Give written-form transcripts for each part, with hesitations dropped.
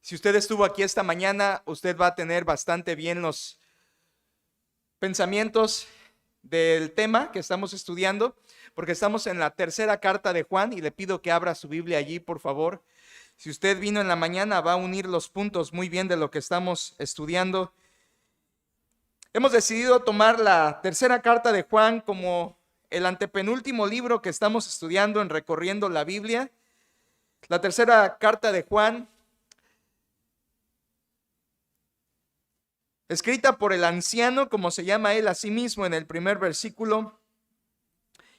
Si usted estuvo aquí esta mañana, usted va a tener bastante bien los pensamientos del tema que estamos estudiando, porque estamos en la tercera carta de Juan y le pido que abra su Biblia allí, por favor. Si usted vino en la mañana, va a unir los puntos muy bien de lo que estamos estudiando. Hemos decidido tomar la tercera carta de Juan como el antepenúltimo libro que estamos estudiando en Recorriendo la Biblia. La tercera carta de Juan, escrita por el anciano, como se llama él a sí mismo en el primer versículo.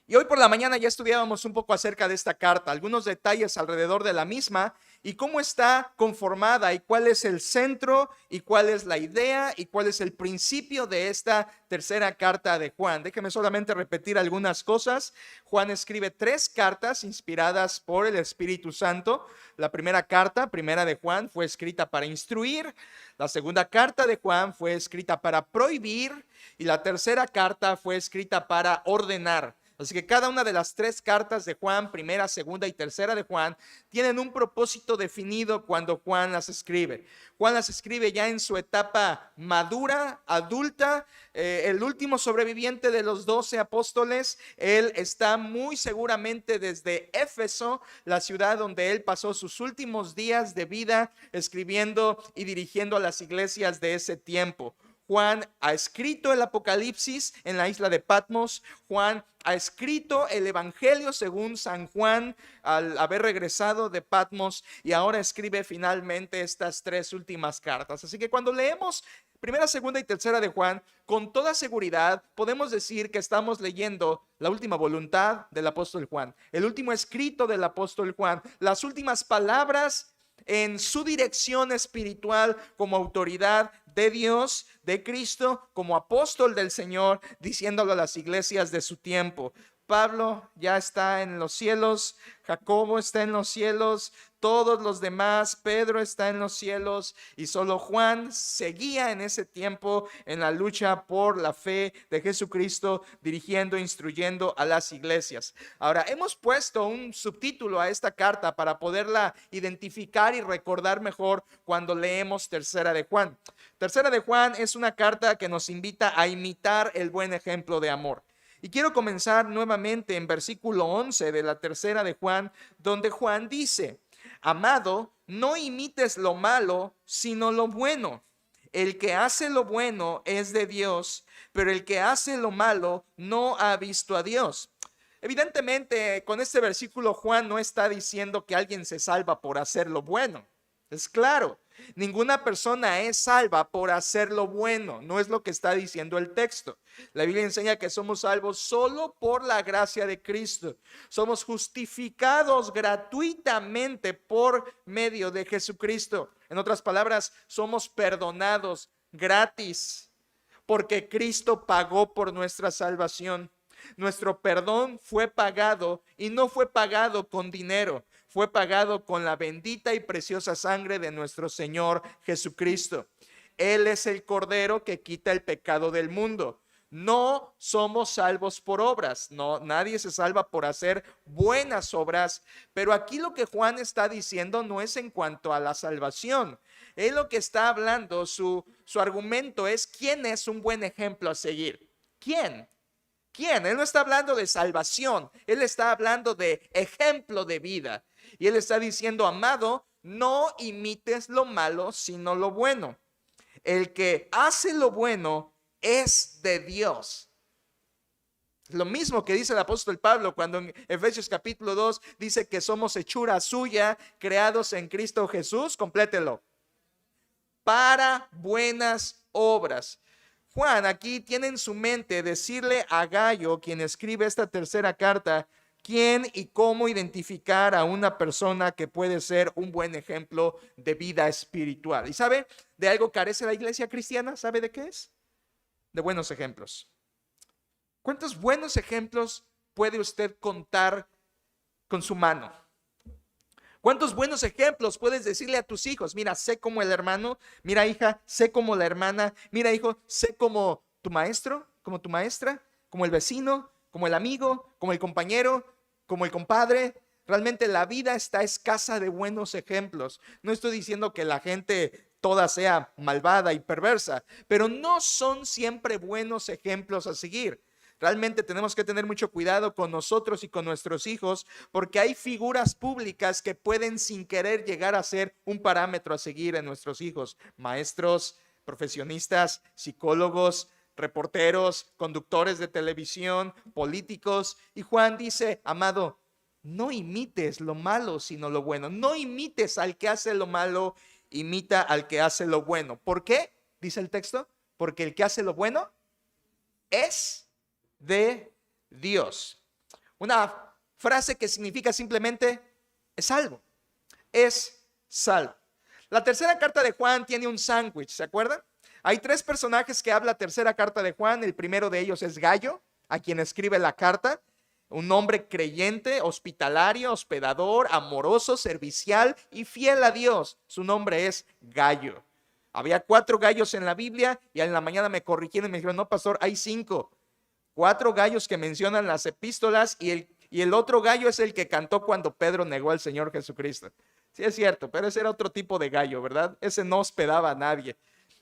Y hoy por la mañana ya estudiábamos un poco acerca de esta carta, algunos detalles alrededor de la misma y cómo está conformada y cuál es el centro y cuál es la idea y cuál es el principio de esta tercera carta de Juan. Déjeme solamente repetir algunas cosas. Juan escribe 3 cartas inspiradas por el Espíritu Santo. La primera carta, primera de Juan, fue escrita para instruir. La segunda carta de Juan fue escrita para prohibir y la tercera carta fue escrita para ordenar. Así que cada una de las 3 cartas de Juan, primera, segunda y tercera de Juan, tienen un propósito definido cuando Juan las escribe. Juan las escribe ya en su etapa madura, adulta, el último sobreviviente de los 12 apóstoles. Él está muy seguramente desde Éfeso, la ciudad donde él pasó sus últimos días de vida, escribiendo y dirigiendo a las iglesias de ese tiempo. Juan ha escrito el Apocalipsis en la isla de Patmos. Juan ha escrito el Evangelio según San Juan al haber regresado de Patmos y ahora escribe finalmente estas 3 últimas cartas. Así que cuando leemos primera, segunda y tercera de Juan, con toda seguridad podemos decir que estamos leyendo la última voluntad del apóstol Juan, el último escrito del apóstol Juan, las últimas palabras en su dirección espiritual como autoridad de Dios, de Cristo, como apóstol del Señor, diciéndolo a las iglesias de su tiempo. Pablo ya está en los cielos, Jacobo está en los cielos, todos los demás, Pedro está en los cielos y solo Juan seguía en ese tiempo en la lucha por la fe de Jesucristo, dirigiendo, instruyendo a las iglesias. Ahora, hemos puesto un subtítulo a esta carta para poderla identificar y recordar mejor cuando leemos tercera de Juan. Tercera de Juan es una carta que nos invita a imitar el buen ejemplo de amor. Y quiero comenzar nuevamente en versículo 11 de la tercera de Juan, donde Juan dice: amado, no imites lo malo, sino lo bueno. El que hace lo bueno es de Dios, pero el que hace lo malo no ha visto a Dios. Evidentemente, con este versículo Juan no está diciendo que alguien se salva por hacer lo bueno. Es claro, ninguna persona es salva por hacer lo bueno, no es lo que está diciendo el texto. La Biblia enseña que somos salvos solo por la gracia de Cristo. Somos justificados gratuitamente por medio de Jesucristo. En otras palabras, somos perdonados gratis porque Cristo pagó por nuestra salvación. Nuestro perdón fue pagado y no fue pagado con dinero. Fue pagado con la bendita y preciosa sangre de nuestro Señor Jesucristo. Él es el Cordero que quita el pecado del mundo. No somos salvos por obras. No, nadie se salva por hacer buenas obras. Pero aquí lo que Juan está diciendo no es en cuanto a la salvación. Él lo que está hablando, su argumento es: ¿quién es un buen ejemplo a seguir? ¿Quién? ¿Quién? Él no está hablando de salvación. Él está hablando de ejemplo de vida. Y él está diciendo: amado, no imites lo malo, sino lo bueno. El que hace lo bueno es de Dios. Lo mismo que dice el apóstol Pablo cuando en Efesios capítulo 2 dice que somos hechura suya, creados en Cristo Jesús. Complételo. Para buenas obras. Juan aquí tiene en su mente decirle a Gayo, quien escribe esta tercera carta, quién y cómo identificar a una persona que puede ser un buen ejemplo de vida espiritual. ¿Y sabe de algo carece la iglesia cristiana? ¿Sabe de qué es? De buenos ejemplos. ¿Cuántos buenos ejemplos puede usted contar con su mano? ¿Cuántos buenos ejemplos puedes decirle a tus hijos? Mira, sé como el hermano. Mira, hija, sé como la hermana. Mira, hijo, sé como tu maestro, como tu maestra, como el vecino, como el amigo, como el compañero, como el compadre. realmente la vida está escasa de buenos ejemplos. No estoy diciendo que la gente toda sea malvada y perversa, pero no son siempre buenos ejemplos a seguir. Realmente tenemos que tener mucho cuidado con nosotros y con nuestros hijos, porque hay figuras públicas que pueden sin querer llegar a ser un parámetro a seguir en nuestros hijos. Maestros, profesionistas, psicólogos, reporteros, conductores de televisión, políticos. Y Juan dice, amado, no imites lo malo, sino lo bueno. No imites al que hace lo malo, imita al que hace lo bueno. ¿Por qué? Dice el texto, porque el que hace lo bueno es de Dios. Una frase que significa simplemente es salvo. Es salvo. La tercera carta de Juan tiene un sándwich, ¿se acuerdan? Hay tres personajes que habla la tercera carta de Juan. El primero de ellos es Gayo, a quien escribe la carta. Un hombre creyente, hospitalario, hospedador, amoroso, servicial y fiel a Dios. Su nombre es Gayo. Había 4 gallos en la Biblia y en la mañana me corrigieron y me dijeron, no, pastor, hay 5. 4 gallos que mencionan las epístolas y el otro gallo es el que cantó cuando Pedro negó al Señor Jesucristo. Sí, es cierto, pero ese era otro tipo de gallo, ¿verdad? Ese no hospedaba a nadie.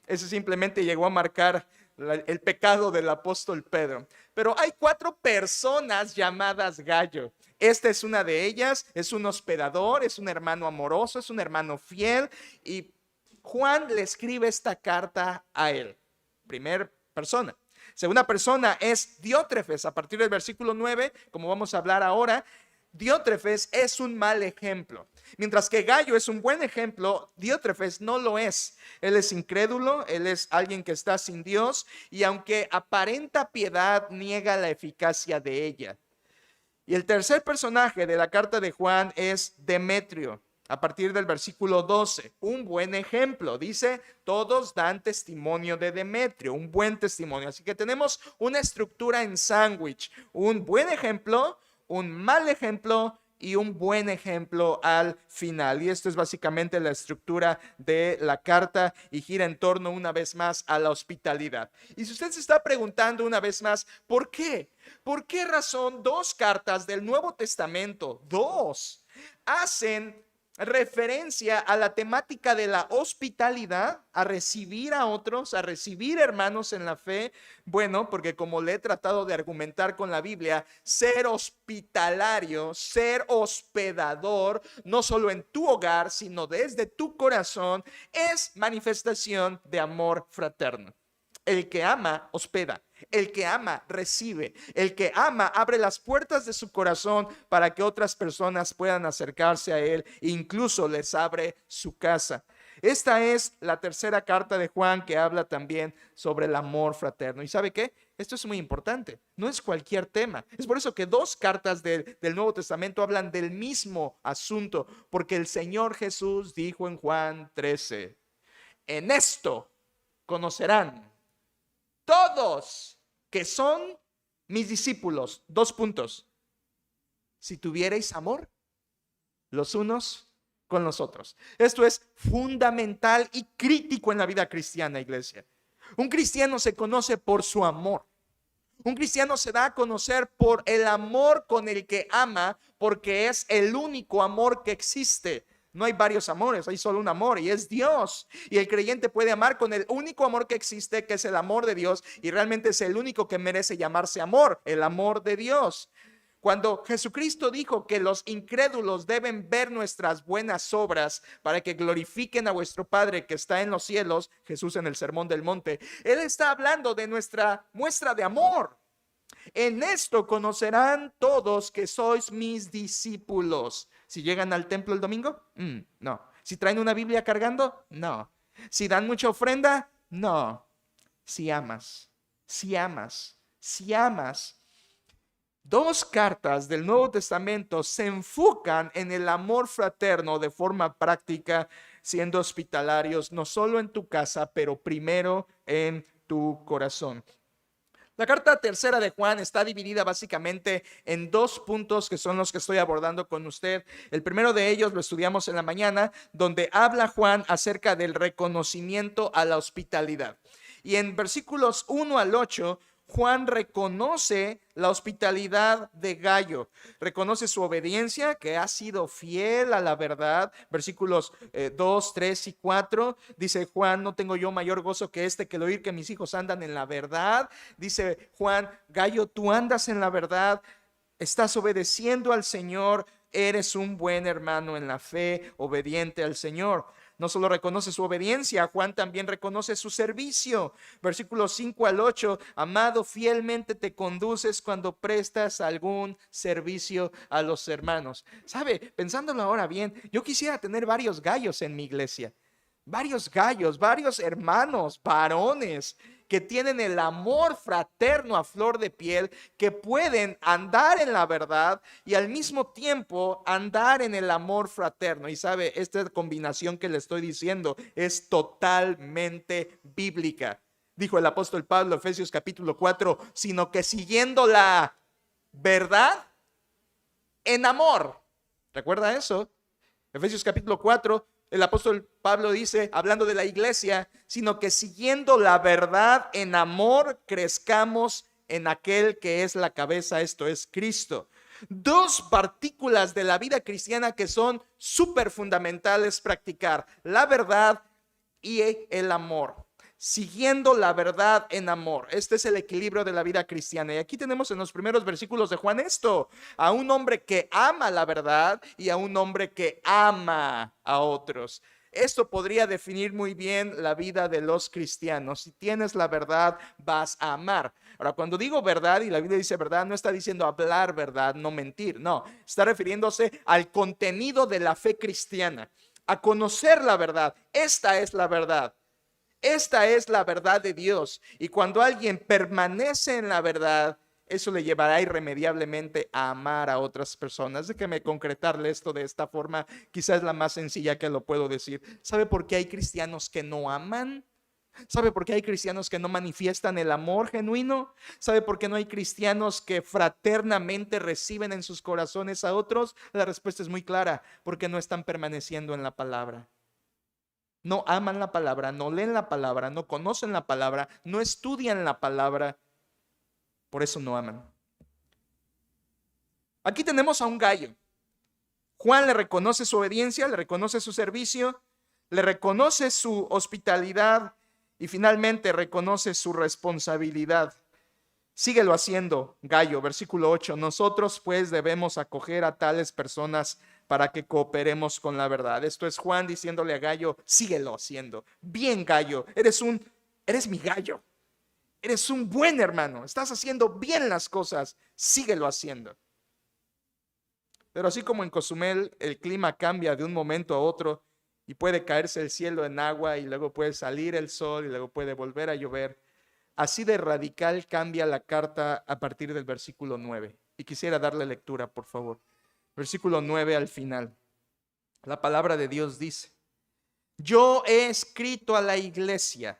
Ese simplemente llegó a marcar el pecado del apóstol Pedro. Pero hay 4 personas llamadas Gallo. Esta es una de ellas, es un hospedador, es un hermano amoroso, es un hermano fiel. Y Juan le escribe esta carta a él. Primera persona. Segunda persona es Diótrefes. A partir del versículo 9, como vamos a hablar ahora, Diótrefes es un mal ejemplo. Mientras que Gayo es un buen ejemplo, Diótrefes no lo es. Él es incrédulo, él es alguien que está sin Dios y aunque aparenta piedad, niega la eficacia de ella. Y el tercer personaje de la carta de Juan es Demetrio. A partir del versículo 12, un buen ejemplo. Dice, todos dan testimonio de Demetrio, un buen testimonio. Así que tenemos una estructura en sándwich. Un buen ejemplo, un mal ejemplo y un buen ejemplo al final. Y esto es básicamente la estructura de la carta y gira en torno una vez más a la hospitalidad. Y si usted se está preguntando una vez más, ¿por qué? ¿Por qué razón 2 cartas del Nuevo Testamento, 2, hacen referencia a la temática de la hospitalidad, a recibir a otros, a recibir hermanos en la fe? Bueno, porque como le he tratado de argumentar con la Biblia, ser hospitalario, ser hospedador, no solo en tu hogar, sino desde tu corazón, es manifestación de amor fraterno. El que ama, hospeda. El que ama, recibe. El que ama, abre las puertas de su corazón para que otras personas puedan acercarse a él. Incluso les abre su casa. Esta es la tercera carta de Juan que habla también sobre el amor fraterno. ¿Y sabe qué? Esto es muy importante. No es cualquier tema. Es por eso que 2 cartas del Nuevo Testamento hablan del mismo asunto. Porque el Señor Jesús dijo en Juan 13, en esto conocerán todos que son mis discípulos. 2 puntos. Si tuvierais amor los unos con los otros. Esto es fundamental y crítico en la vida cristiana, iglesia. Un cristiano se conoce por su amor. Un cristiano se da a conocer por el amor con el que ama, porque es el único amor que existe. No hay varios amores, hay solo un amor y es Dios. Y el creyente puede amar con el único amor que existe, que es el amor de Dios. Y realmente es el único que merece llamarse amor, el amor de Dios. Cuando Jesucristo dijo que los incrédulos deben ver nuestras buenas obras para que glorifiquen a vuestro Padre que está en los cielos, Jesús en el Sermón del Monte, Él está hablando de nuestra muestra de amor. En esto conocerán todos que sois mis discípulos. Si llegan al templo el domingo, no. Si traen una Biblia cargando, no. Si dan mucha ofrenda, no. Si amas, si amas, si amas. 2 cartas del Nuevo Testamento se enfocan en el amor fraterno de forma práctica, siendo hospitalarios no solo en tu casa, pero primero en tu corazón. La carta tercera de Juan está dividida básicamente en 2 puntos que son los que estoy abordando con usted. El primero de ellos lo estudiamos en la mañana, donde habla Juan acerca del reconocimiento a la hospitalidad. Y en versículos 1 al 8, Juan reconoce la hospitalidad de Gayo, reconoce su obediencia, que ha sido fiel a la verdad. Versículos 2, 3 y 4, dice Juan: no tengo yo mayor gozo que este, que el oír que mis hijos andan en la verdad. Dice Juan: Gayo, tú andas en la verdad, estás obedeciendo al Señor, eres un buen hermano en la fe, obediente al Señor. No solo reconoce su obediencia, Juan también reconoce su servicio. Versículos 5 al 8, amado, fielmente te conduces cuando prestas algún servicio a los hermanos. ¿Sabe? Pensándolo ahora bien, yo quisiera tener varios Gayos en mi iglesia. Varios Gayos, varios hermanos, varones, que tienen el amor fraterno a flor de piel, que pueden andar en la verdad y al mismo tiempo andar en el amor fraterno. Y sabe, esta combinación que le estoy diciendo es totalmente bíblica. Dijo el apóstol Pablo, Efesios capítulo 4, sino que siguiendo la verdad en amor. ¿Recuerda eso? Efesios capítulo 4. El apóstol Pablo dice, hablando de la iglesia, sino que siguiendo la verdad en amor, crezcamos en aquel que es la cabeza, esto es Cristo. Dos partículas de la vida cristiana que son súper fundamentales practicar: la verdad y el amor. Siguiendo la verdad en amor. Este es el equilibrio de la vida cristiana. Y aquí tenemos en los primeros versículos de Juan esto: a un hombre que ama la verdad y a un hombre que ama a otros. Esto podría definir muy bien la vida de los cristianos. Si tienes la verdad, vas a amar. Ahora, cuando digo verdad, y la Biblia dice verdad, no está diciendo hablar verdad, no mentir. No, está refiriéndose al contenido de la fe cristiana, a conocer la verdad. Esta es la verdad. Esta es la verdad de Dios. Y cuando alguien permanece en la verdad, eso le llevará irremediablemente a amar a otras personas. Déjeme concretarle esto de esta forma, quizás la más sencilla que lo puedo decir. ¿Sabe por qué hay cristianos que no aman? ¿Sabe por qué hay cristianos que no manifiestan el amor genuino? ¿Sabe por qué no hay cristianos que fraternamente reciben en sus corazones a otros? La respuesta es muy clara: porque no están permaneciendo en la palabra. No aman la palabra, no leen la palabra, no conocen la palabra, no estudian la palabra. Por eso no aman. Aquí tenemos a un Gayo. Juan le reconoce su obediencia, le reconoce su servicio, le reconoce su hospitalidad y finalmente reconoce su responsabilidad. Síguelo haciendo, Gayo. Versículo 8. Nosotros pues debemos acoger a tales personas para que cooperemos con la verdad. Esto es Juan diciéndole a Gayo: síguelo haciendo. Bien, Gayo, eres mi Gayo. Eres un buen hermano. Estás haciendo bien las cosas. Síguelo haciendo. Pero así como en Cozumel el clima cambia de un momento a otro y puede caerse el cielo en agua y luego puede salir el sol y luego puede volver a llover, así de radical cambia la carta a partir del versículo 9. Y quisiera darle lectura, por favor. Versículo 9 al final. La palabra de Dios dice: yo he escrito a la iglesia,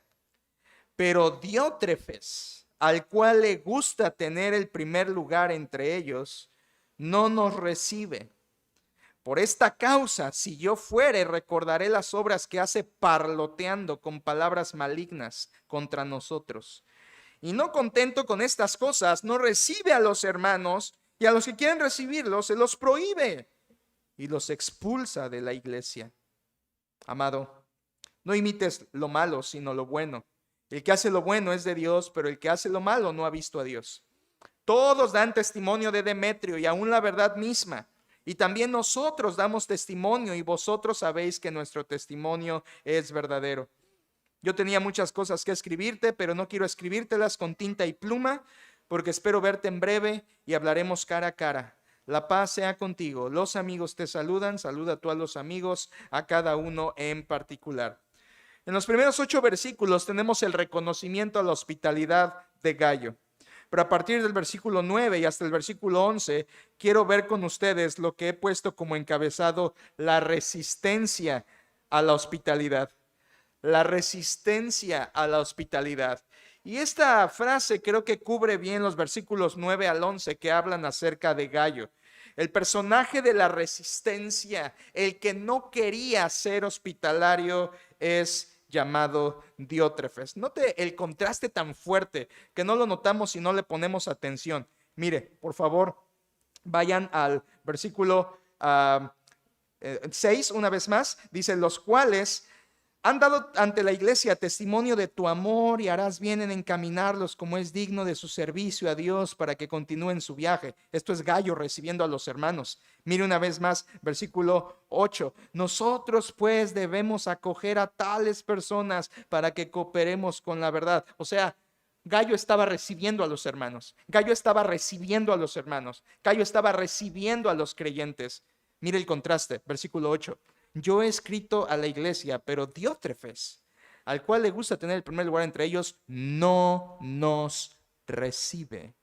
pero Diótrefes, al cual le gusta tener el primer lugar entre ellos, no nos recibe. Por esta causa, si yo fuere, recordaré las obras que hace parloteando con palabras malignas contra nosotros. Y no contento con estas cosas, no recibe a los hermanos, y a los que quieren recibirlos se los prohíbe y los expulsa de la iglesia. Amado, no imites lo malo, sino lo bueno. El que hace lo bueno es de Dios, pero el que hace lo malo no ha visto a Dios. Todos dan testimonio de Demetrio y aún la verdad misma. Y también nosotros damos testimonio, y vosotros sabéis que nuestro testimonio es verdadero. Yo tenía muchas cosas que escribirte, pero no quiero escribírtelas con tinta y pluma, porque espero verte en breve y hablaremos cara a cara. La paz sea contigo. Los amigos te saludan. Saluda tú a los amigos, a cada uno en particular. En los primeros 8 versículos tenemos el reconocimiento a la hospitalidad de Gayo. Pero a partir del versículo 9 y hasta el versículo 11, quiero ver con ustedes lo que he puesto como encabezado: la resistencia a la hospitalidad. La resistencia a la hospitalidad. Y esta frase creo que cubre bien los versículos 9 al 11 que hablan acerca de Gayo. El personaje de la resistencia, el que no quería ser hospitalario, es llamado Diótrefes. Note el contraste tan fuerte que no lo notamos si no le ponemos atención. Mire, por favor, vayan al versículo 6, una vez más. Dice, los cuales han dado ante la iglesia testimonio de tu amor y harás bien en encaminarlos como es digno de su servicio a Dios para que continúen su viaje. Esto es Gayo recibiendo a los hermanos. Mire una vez más, versículo 8. Nosotros pues debemos acoger a tales personas para que cooperemos con la verdad. O sea, Gayo estaba recibiendo a los hermanos. Gayo estaba recibiendo a los hermanos. Gayo estaba recibiendo a los creyentes. Mire el contraste, versículo 8. Yo he escrito a la iglesia, pero Diótrefes, al cual le gusta tener el primer lugar entre ellos, no nos recibe.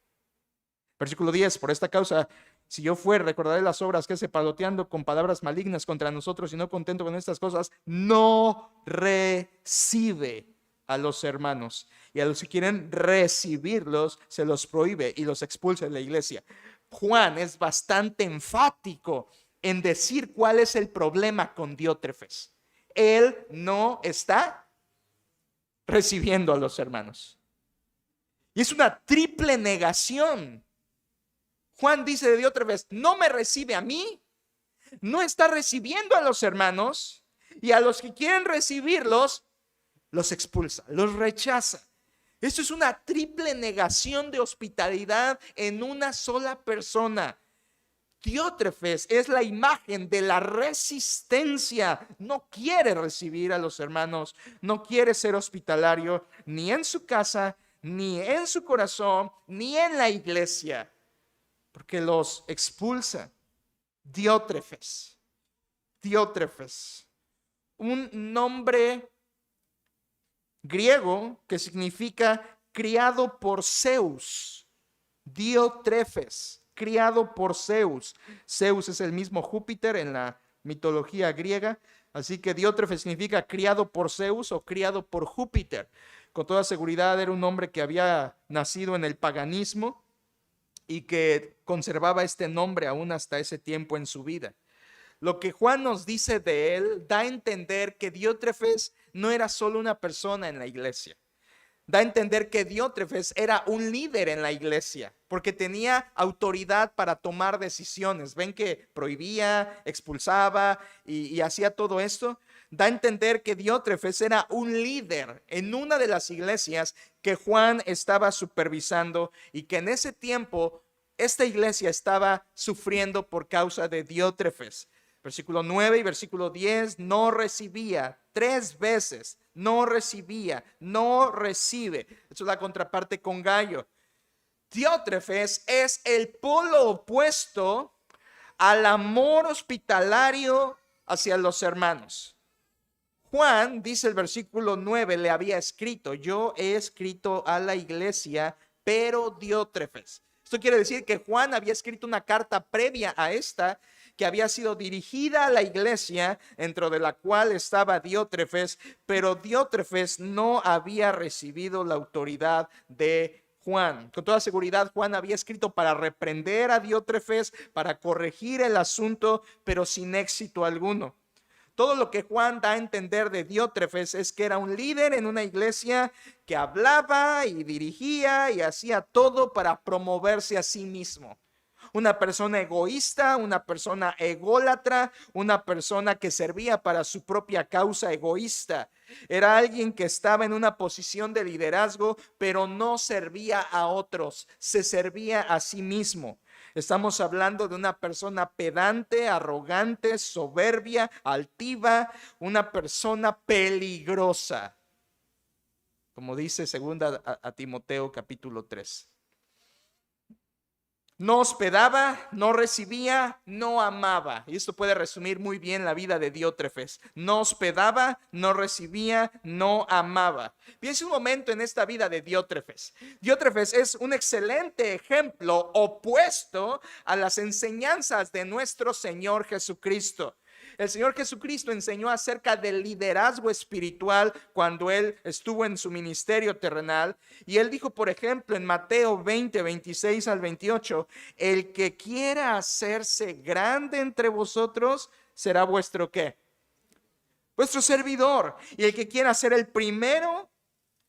Versículo 10, por esta causa, si yo fuere, recordaré las obras que hace paloteando con palabras malignas contra nosotros y no contento con estas cosas, no recibe a los hermanos. Y a los que quieren recibirlos, se los prohíbe y los expulsa de la iglesia. Juan es bastante enfático en decir cuál es el problema con Diótrefes. Él no está recibiendo a los hermanos. Y es una triple negación. Juan dice de Diótrefes, no me recibe a mí, no está recibiendo a los hermanos, y a los que quieren recibirlos, los expulsa, los rechaza. Esto es una triple negación de hospitalidad en una sola persona. Diótrefes es la imagen de la resistencia. No quiere recibir a los hermanos, no quiere ser hospitalario ni en su casa, ni en su corazón, ni en la iglesia, porque los expulsa. Diótrefes, un nombre griego que significa criado por Zeus. Diótrefes, criado por Zeus. Zeus es el mismo Júpiter en la mitología griega, así que Diótrefes significa criado por Zeus o criado por Júpiter. Con toda seguridad era un hombre que había nacido en el paganismo y que conservaba este nombre aún hasta ese tiempo en su vida. Lo que Juan nos dice de él da a entender que Diótrefes no era solo una persona en la iglesia. Da a entender que Diótrefes era un líder en la iglesia, porque tenía autoridad para tomar decisiones. Ven que prohibía, expulsaba y hacía todo esto. Da a entender que Diótrefes era un líder en una de las iglesias que Juan estaba supervisando y que en ese tiempo esta iglesia estaba sufriendo por causa de Diótrefes. Versículo 9 y versículo 10, no recibía 3 veces, no recibía, no recibe. Eso es la contraparte con Gayo. Diótrefes es el polo opuesto al amor hospitalario hacia los hermanos. Juan, dice el versículo 9, le había escrito, yo he escrito a la iglesia, pero Diótrefes. Esto quiere decir que Juan había escrito una carta previa a esta, que había sido dirigida a la iglesia, dentro de la cual estaba Diótrefes, pero Diótrefes no había recibido la autoridad de Juan. Con toda seguridad, Juan había escrito para reprender a Diótrefes, para corregir el asunto, pero sin éxito alguno. Todo lo que Juan da a entender de Diótrefes es que era un líder en una iglesia que hablaba y dirigía y hacía todo para promoverse a sí mismo. Una persona egoísta, una persona ególatra, una persona que servía para su propia causa egoísta. Era alguien que estaba en una posición de liderazgo, pero no servía a otros, se servía a sí mismo. Estamos hablando de una persona pedante, arrogante, soberbia, altiva, una persona peligrosa. Como dice segunda a Timoteo capítulo 3. No hospedaba, no recibía, no amaba. Y esto puede resumir muy bien la vida de Diótrefes. No hospedaba, no recibía, no amaba. Piense un momento en esta vida de Diótrefes. Diótrefes es un excelente ejemplo opuesto a las enseñanzas de nuestro Señor Jesucristo. El Señor Jesucristo enseñó acerca del liderazgo espiritual cuando Él estuvo en su ministerio terrenal. Y Él dijo, por ejemplo, en Mateo 20, 26 al 28, el que quiera hacerse grande entre vosotros será vuestro ¿qué? vuestro servidor, y el que quiera ser el primero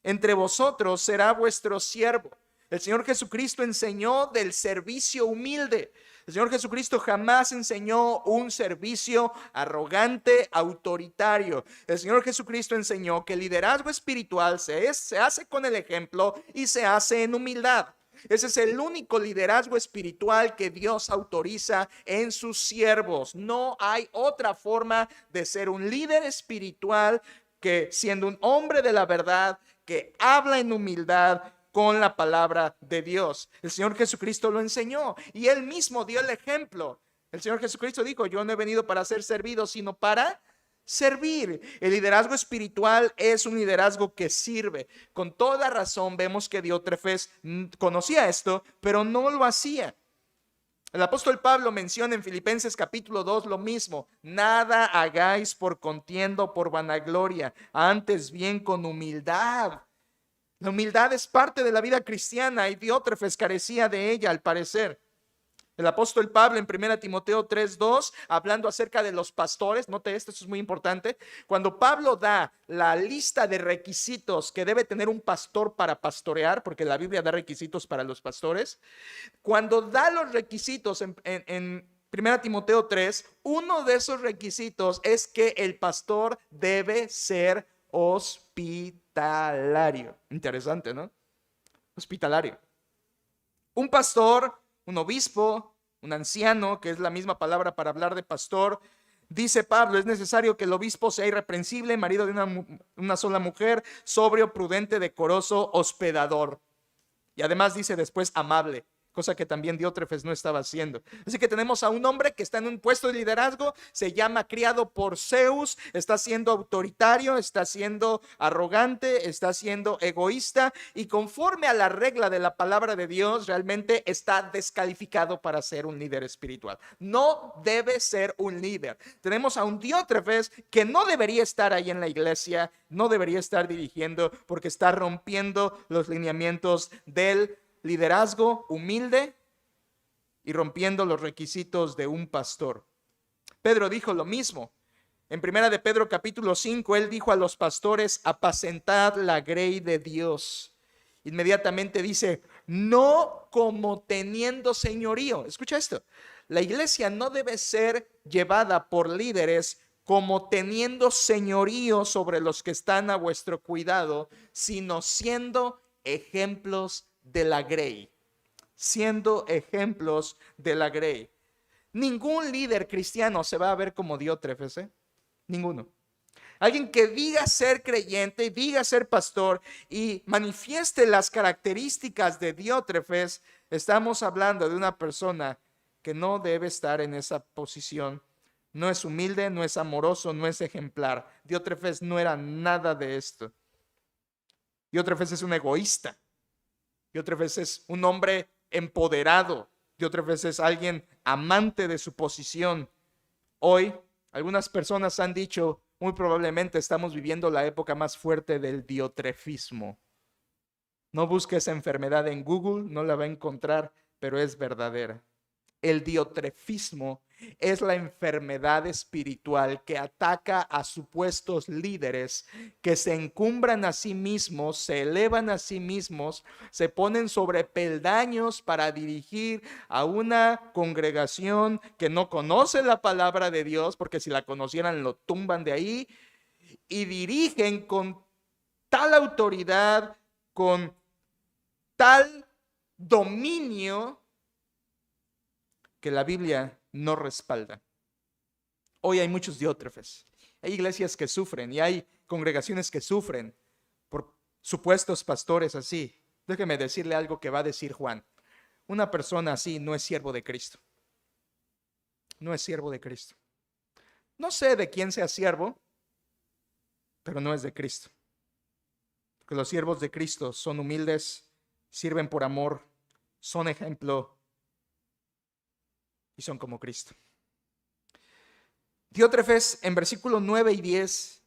entre vosotros será vuestro siervo. El Señor Jesucristo enseñó del servicio humilde. El Señor Jesucristo jamás enseñó un servicio arrogante, autoritario. El Señor Jesucristo enseñó que el liderazgo espiritual se hace con el ejemplo y se hace en humildad. Ese es el único liderazgo espiritual que Dios autoriza en sus siervos. No hay otra forma de ser un líder espiritual que siendo un hombre de la verdad, que habla en humildad con la palabra de Dios. El Señor Jesucristo lo enseñó y Él mismo dio el ejemplo. El Señor Jesucristo dijo: yo no he venido para ser servido, sino para servir. El liderazgo espiritual es un liderazgo que sirve. Con toda razón vemos que Diótrefes conocía esto, pero no lo hacía. El apóstol Pablo menciona en Filipenses capítulo 2 lo mismo: nada hagáis por contienda o por vanagloria, antes bien con humildad. La humildad es parte de la vida cristiana y Diótrefes carecía de ella al parecer. El apóstol Pablo en 1 Timoteo 3:2, hablando acerca de los pastores, note esto es muy importante. Cuando Pablo da la lista de requisitos que debe tener un pastor para pastorear, porque la Biblia da requisitos para los pastores, cuando da los requisitos en 1 Timoteo 3, uno de esos requisitos es que el pastor debe ser hospitalario. Interesante, ¿no? Hospitalario. Un pastor, un obispo, un anciano, que es la misma palabra para hablar de pastor, dice Pablo, es necesario que el obispo sea irreprensible, marido de una sola mujer, sobrio, prudente, decoroso, hospedador. Y además dice después amable, cosa que también Diótrefes no estaba haciendo. Así que tenemos a un hombre que está en un puesto de liderazgo, se llama criado por Zeus, está siendo autoritario, está siendo arrogante, está siendo egoísta y conforme a la regla de la palabra de Dios realmente está descalificado para ser un líder espiritual. No debe ser un líder. Tenemos a un Diótrefes que no debería estar ahí en la iglesia, no debería estar dirigiendo porque está rompiendo los lineamientos del liderazgo humilde y rompiendo los requisitos de un pastor. Pedro dijo lo mismo. En 1 de Pedro capítulo 5, él dijo a los pastores: apacentad la grey de Dios. Inmediatamente dice: no como teniendo señorío. Escucha esto. La iglesia no debe ser llevada por líderes como teniendo señorío sobre los que están a vuestro cuidado, sino siendo ejemplos de la grey, siendo ejemplos de la grey. Ningún líder cristiano se va a ver como Diótrefes, ninguno. Alguien que diga ser creyente, diga ser pastor y manifieste las características de Diótrefes, estamos hablando de una persona que no debe estar en esa posición. No es humilde, no es amoroso, no es ejemplar. Diótrefes no era nada de esto. Diótrefes es un egoísta. Diótrefes es un hombre empoderado. Diótrefes es alguien amante de su posición. Hoy, algunas personas han dicho, muy probablemente estamos viviendo la época más fuerte del diotrefismo. No busque esa enfermedad en Google, no la va a encontrar, pero es verdadera. El diotrefismo es la enfermedad espiritual que ataca a supuestos líderes que se encumbran a sí mismos, se elevan a sí mismos, se ponen sobre peldaños para dirigir a una congregación que no conoce la palabra de Dios, porque si la conocieran lo tumban de ahí, y dirigen con tal autoridad, con tal dominio que la Biblia no respalda. Hoy hay muchos Diótrefes. Hay iglesias que sufren y hay congregaciones que sufren por supuestos pastores así. Déjeme decirle algo que va a decir Juan. Una persona así no es siervo de Cristo. No es siervo de Cristo. No sé de quién sea siervo, pero no es de Cristo. Porque los siervos de Cristo son humildes, sirven por amor, son ejemplo y son como Cristo. Diótrefes, en versículos 9 y 10,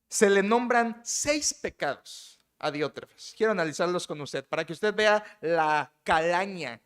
se le nombran 6 pecados a Diótrefes. Quiero analizarlos con usted para que usted vea la calaña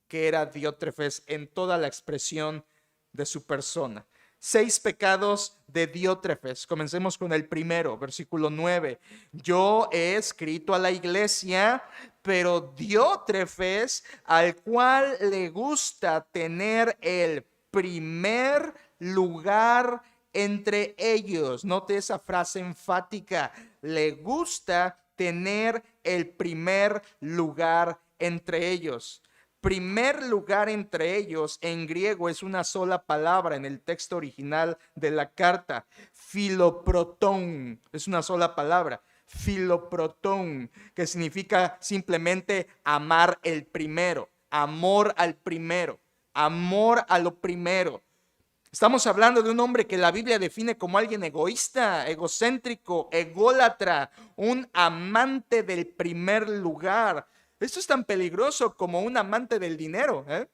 que era Diótrefes en toda la expresión de su persona. 6 pecados de Diótrefes. Comencemos con el primero, versículo 9. Yo he escrito a la iglesia, pero Diótrefes, al cual le gusta tener el primer lugar entre ellos. Note esa frase enfática. Le gusta tener el primer lugar entre ellos. Primer lugar entre ellos en griego es una sola palabra en el texto original de la carta. Filoprotón es una sola palabra. Filoprotón, que significa simplemente amar el primero, amor al primero, amor a lo primero. Estamos hablando de un hombre que la Biblia define como alguien egoísta, egocéntrico, ególatra, un amante del primer lugar. Esto es tan peligroso como un amante del dinero, ¿eh?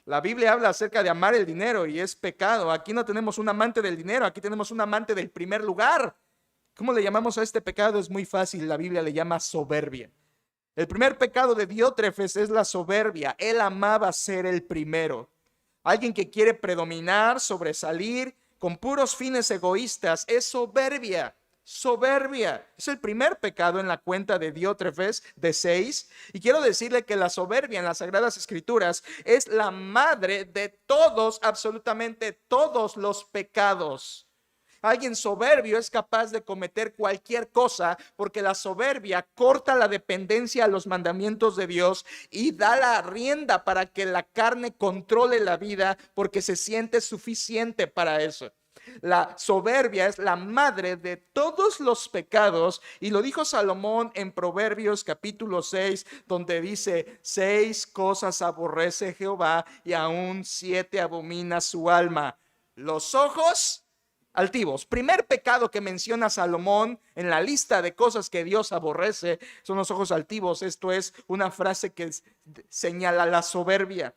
La Biblia habla acerca de amar el dinero y es pecado. Aquí no tenemos un amante del dinero, aquí tenemos un amante del primer lugar. ¿Cómo le llamamos a este pecado? Es muy fácil, la Biblia le llama soberbia. El primer pecado de Diótrefes es la soberbia. Él amaba ser el primero. Alguien que quiere predominar, sobresalir con puros fines egoístas es soberbia. Soberbia. Es el primer pecado en la cuenta de Diótrefes de 6. Y quiero decirle que la soberbia en las Sagradas Escrituras es la madre de todos, absolutamente todos los pecados. Alguien soberbio es capaz de cometer cualquier cosa porque la soberbia corta la dependencia a los mandamientos de Dios y da la rienda para que la carne controle la vida porque se siente suficiente para eso. La soberbia es la madre de todos los pecados y lo dijo Salomón en Proverbios capítulo 6, donde dice: 6 cosas aborrece Jehová y aún 7 abomina su alma: los ojos altivos. Primer pecado que menciona Salomón en la lista de cosas que Dios aborrece son los ojos altivos. Esto es una frase que señala la soberbia.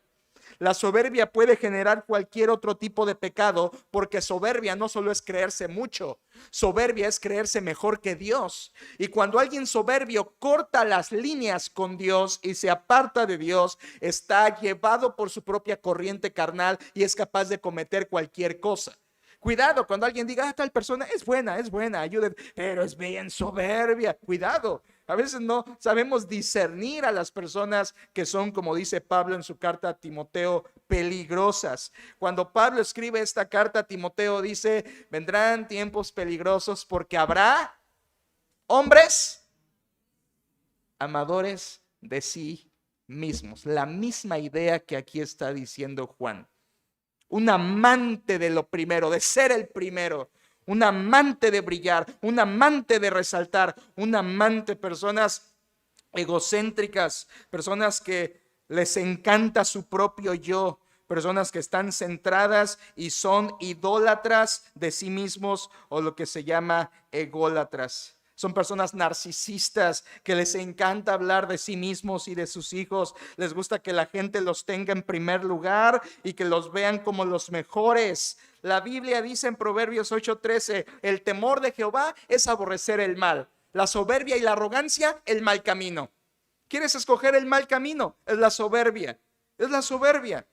La soberbia puede generar cualquier otro tipo de pecado, porque soberbia no solo es creerse mucho, soberbia es creerse mejor que Dios. Y cuando alguien soberbio corta las líneas con Dios y se aparta de Dios, está llevado por su propia corriente carnal y es capaz de cometer cualquier cosa. Cuidado cuando alguien diga: tal persona es buena, ayúdenme, pero es bien soberbia. Cuidado. A veces no sabemos discernir a las personas que son, como dice Pablo en su carta a Timoteo, peligrosas. Cuando Pablo escribe esta carta a Timoteo, dice: vendrán tiempos peligrosos porque habrá hombres amadores de sí mismos. La misma idea que aquí está diciendo Juan. Un amante de lo primero, de ser el primero, un amante de brillar, un amante de resaltar, un amante, personas egocéntricas, personas que les encanta su propio yo, personas que están centradas y son idólatras de sí mismos, o lo que se llama ególatras. Son personas narcisistas que les encanta hablar de sí mismos y de sus hijos. Les gusta que la gente los tenga en primer lugar y que los vean como los mejores. La Biblia dice en Proverbios 8:13: el temor de Jehová es aborrecer el mal, la soberbia y la arrogancia, el mal camino. ¿Quieres escoger el mal camino? Es la soberbia. Es la soberbia.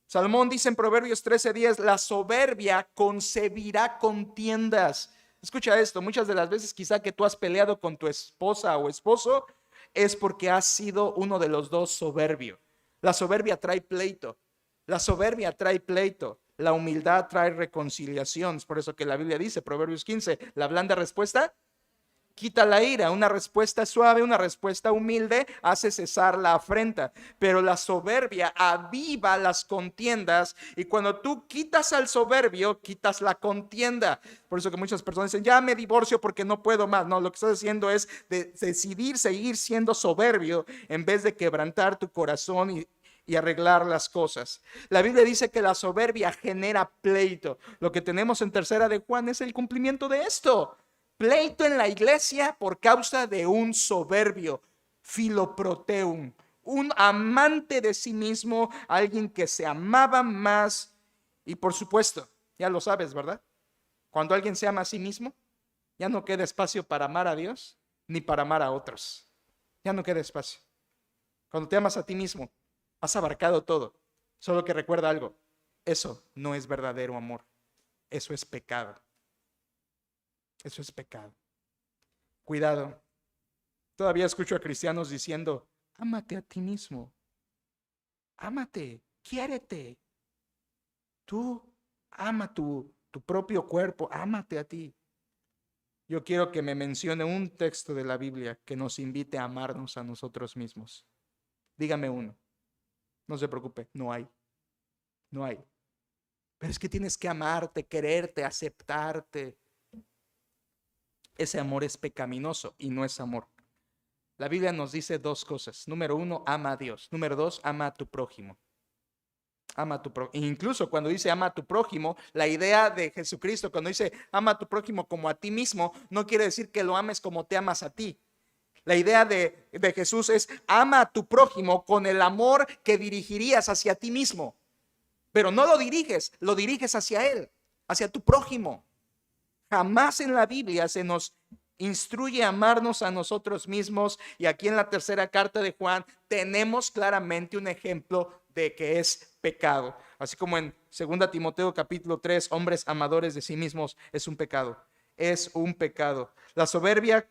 Salomón dice en Proverbios 13:10: la soberbia concebirá contiendas. Escucha esto: muchas de las veces quizá que tú has peleado con tu esposa o esposo es porque has sido uno de los dos soberbio. La soberbia trae pleito. La soberbia trae pleito. La humildad trae reconciliación. Es por eso que la Biblia dice, Proverbios 15, la blanda respuesta quita la ira. Una respuesta suave, una respuesta humilde hace cesar la afrenta. Pero la soberbia aviva las contiendas, y cuando tú quitas al soberbio, quitas la contienda. Por eso que muchas personas dicen: ya me divorcio porque no puedo más. No, lo que estás haciendo es decidir seguir siendo soberbio en vez de quebrantar tu corazón y arreglar las cosas. La Biblia dice que la soberbia genera pleito. Lo que tenemos en tercera de Juan es el cumplimiento de esto. Pleito en la iglesia por causa de un soberbio, filoproteum, un amante de sí mismo, alguien que se amaba más. Y por supuesto, ya lo sabes, ¿verdad? Cuando alguien se ama a sí mismo, ya no queda espacio para amar a Dios ni para amar a otros. Ya no queda espacio. Cuando te amas a ti mismo, has abarcado todo. Solo que recuerda algo: eso no es verdadero amor. Eso es pecado. Eso es pecado. Cuidado. Todavía escucho a cristianos diciendo, ámate a ti mismo. Ámate, quiérete. Tú ama tu propio cuerpo, ámate a ti. Yo quiero que me mencione un texto de la Biblia que nos invite a amarnos a nosotros mismos. Dígame uno. No se preocupe, no hay. No hay. Pero es que tienes que amarte, quererte, aceptarte. Ese amor es pecaminoso y no es amor. La Biblia nos dice dos cosas. Número uno, ama a Dios. Número dos, ama a tu prójimo. Ama a tu prójimo. Incluso cuando dice ama a tu prójimo, la idea de Jesucristo, cuando dice ama a tu prójimo como a ti mismo, no quiere decir que lo ames como te amas a ti. La idea de Jesús es ama a tu prójimo con el amor que dirigirías hacia ti mismo. Pero no lo diriges hacia él, hacia tu prójimo. Jamás en la Biblia se nos instruye a amarnos a nosotros mismos, y aquí en la tercera carta de Juan tenemos claramente un ejemplo de que es pecado. Así como en 2 Timoteo capítulo 3, hombres amadores de sí mismos, es un pecado. Es un pecado. La soberbia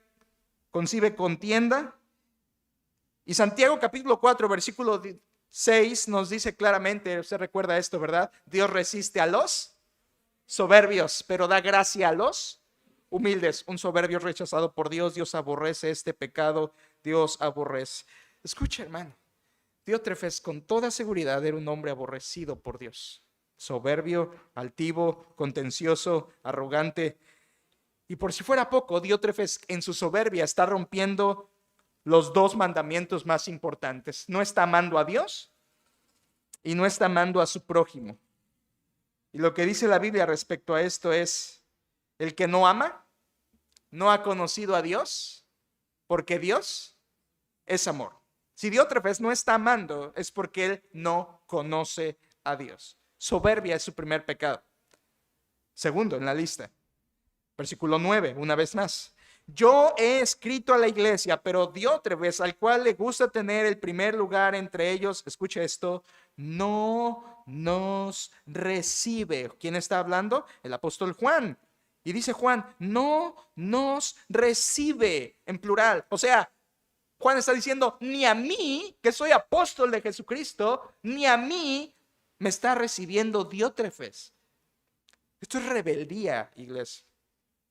concibe contienda. Y Santiago capítulo 4, versículo 6 nos dice claramente, usted recuerda esto, ¿verdad? Dios resiste a los soberbios, pero da gracia a los humildes. Un soberbio rechazado por Dios. Dios aborrece este pecado. Dios aborrece. Escucha, hermano. Diótrefes con toda seguridad era un hombre aborrecido por Dios. Soberbio, altivo, contencioso, arrogante. Y por si fuera poco, Diótrefes en su soberbia está rompiendo los dos mandamientos más importantes. No está amando a Dios y no está amando a su prójimo. Y lo que dice la Biblia respecto a esto es, el que no ama no ha conocido a Dios, porque Dios es amor. Si Diótrefes no está amando, es porque él no conoce a Dios. Soberbia es su primer pecado. Segundo en la lista, versículo 9, una vez más. Yo he escrito a la iglesia, pero Diótrefes, al cual le gusta tener el primer lugar entre ellos, escuche esto, no nos recibe. ¿Quién está hablando? El apóstol Juan. Y dice Juan, no nos recibe, en plural. O sea, Juan está diciendo, ni a mí, que soy apóstol de Jesucristo, ni a mí me está recibiendo Diótrefes. Esto es rebeldía, iglesia.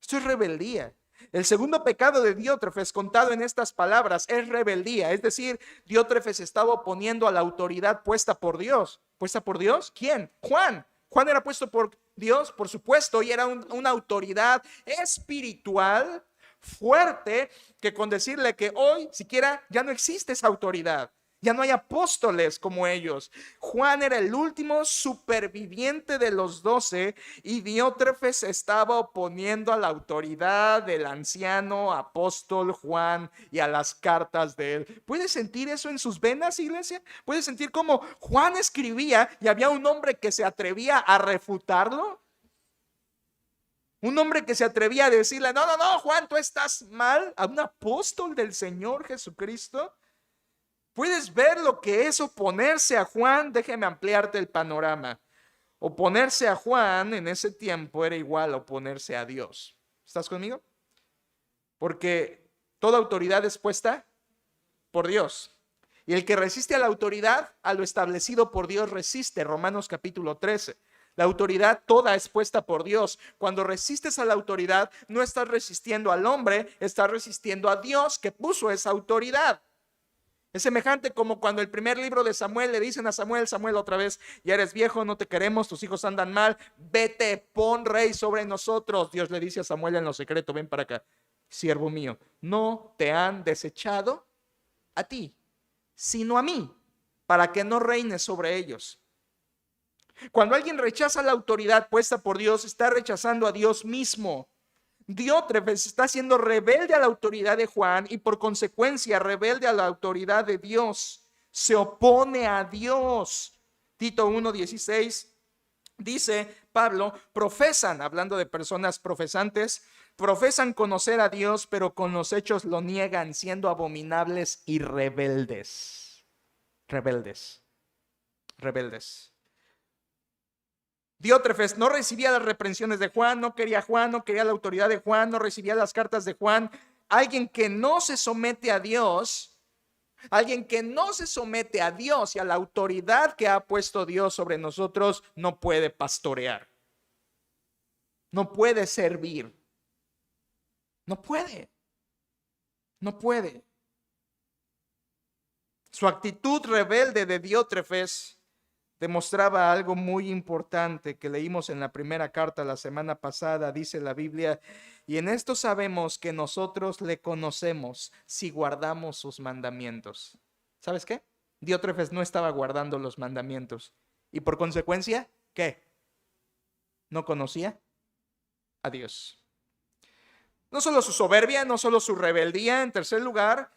Esto es rebeldía. El segundo pecado de Diótrefes, contado en estas palabras, es rebeldía. Es decir, Diótrefes estaba oponiendo a la autoridad puesta por Dios. ¿Puesta por Dios? ¿Quién? Juan. Juan era puesto por Dios, por supuesto, y era una autoridad espiritual fuerte, que con decirle que hoy siquiera ya no existe esa autoridad. Ya no hay apóstoles como ellos. Juan era el último superviviente de los 12 y Diótrefes se estaba oponiendo a la autoridad del anciano apóstol Juan y a las cartas de él. ¿Puedes sentir eso en sus venas, iglesia? ¿Puedes sentir cómo Juan escribía y había un hombre que se atrevía a refutarlo? Un hombre que se atrevía a decirle, no, Juan, tú estás mal, a un apóstol del Señor Jesucristo. ¿Puedes ver lo que es oponerse a Juan? Déjeme ampliarte el panorama. Oponerse a Juan en ese tiempo era igual a oponerse a Dios. ¿Estás conmigo? Porque toda autoridad es puesta por Dios. Y el que resiste a la autoridad, a lo establecido por Dios resiste. Romanos capítulo 13. La autoridad toda es puesta por Dios. Cuando resistes a la autoridad, no estás resistiendo al hombre, estás resistiendo a Dios que puso esa autoridad. Es semejante como cuando el primer libro de Samuel le dicen a Samuel, Samuel, otra vez, ya eres viejo, no te queremos, tus hijos andan mal, vete, pon rey sobre nosotros. Dios le dice a Samuel en lo secreto, ven para acá, siervo mío, no te han desechado a ti, sino a mí, para que no reines sobre ellos. Cuando alguien rechaza la autoridad puesta por Dios, está rechazando a Dios mismo. Diótrefes está siendo rebelde a la autoridad de Juan y por consecuencia rebelde a la autoridad de Dios. Se opone a Dios. Tito 1:16 dice Pablo, profesan, hablando de personas profesantes, profesan conocer a Dios, pero con los hechos lo niegan, siendo abominables y rebeldes. Rebeldes. Diótrefes no recibía las reprensiones de Juan, no quería a Juan, no quería la autoridad de Juan, no recibía las cartas de Juan. Alguien que no se somete a Dios, alguien que no se somete a Dios y a la autoridad que ha puesto Dios sobre nosotros, no puede pastorear, no puede servir, no puede, no puede. Su actitud rebelde de Diótrefes demostraba algo muy importante que leímos en la primera carta la semana pasada. Dice la Biblia: y en esto sabemos que nosotros le conocemos si guardamos sus mandamientos. ¿Sabes qué? Diótrefes no estaba guardando los mandamientos y por consecuencia, ¿qué? No conocía a Dios. No solo su soberbia, no solo su rebeldía. En tercer lugar,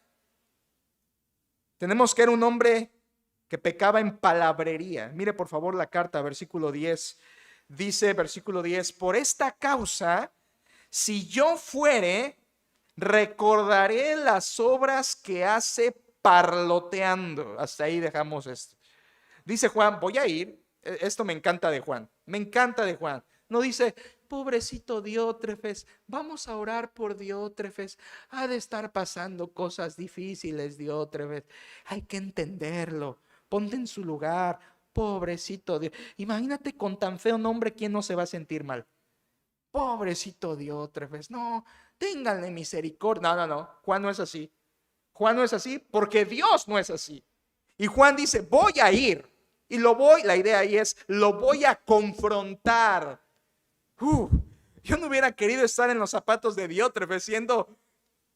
tenemos que era un hombre que pecaba en palabrería. Mire por favor la carta, versículo 10. Dice, versículo 10, por esta causa, si yo fuere, recordaré las obras que hace parloteando. Hasta ahí dejamos esto. Dice Juan, voy a ir. Esto me encanta de Juan. Me encanta de Juan. No dice, pobrecito Diótrefes, vamos a orar por Diótrefes. Ha de estar pasando cosas difíciles, Diótrefes. Hay que entenderlo. Ponte en su lugar, pobrecito Dios. Imagínate con tan feo nombre, ¿quién no se va a sentir mal? Pobrecito Diótrefes, no, ténganle misericordia. No, Juan no es así. Juan no es así porque Dios no es así. Y Juan dice, voy a ir. Y la idea ahí es, lo voy a confrontar. Yo no hubiera querido estar en los zapatos de Diótrefes siendo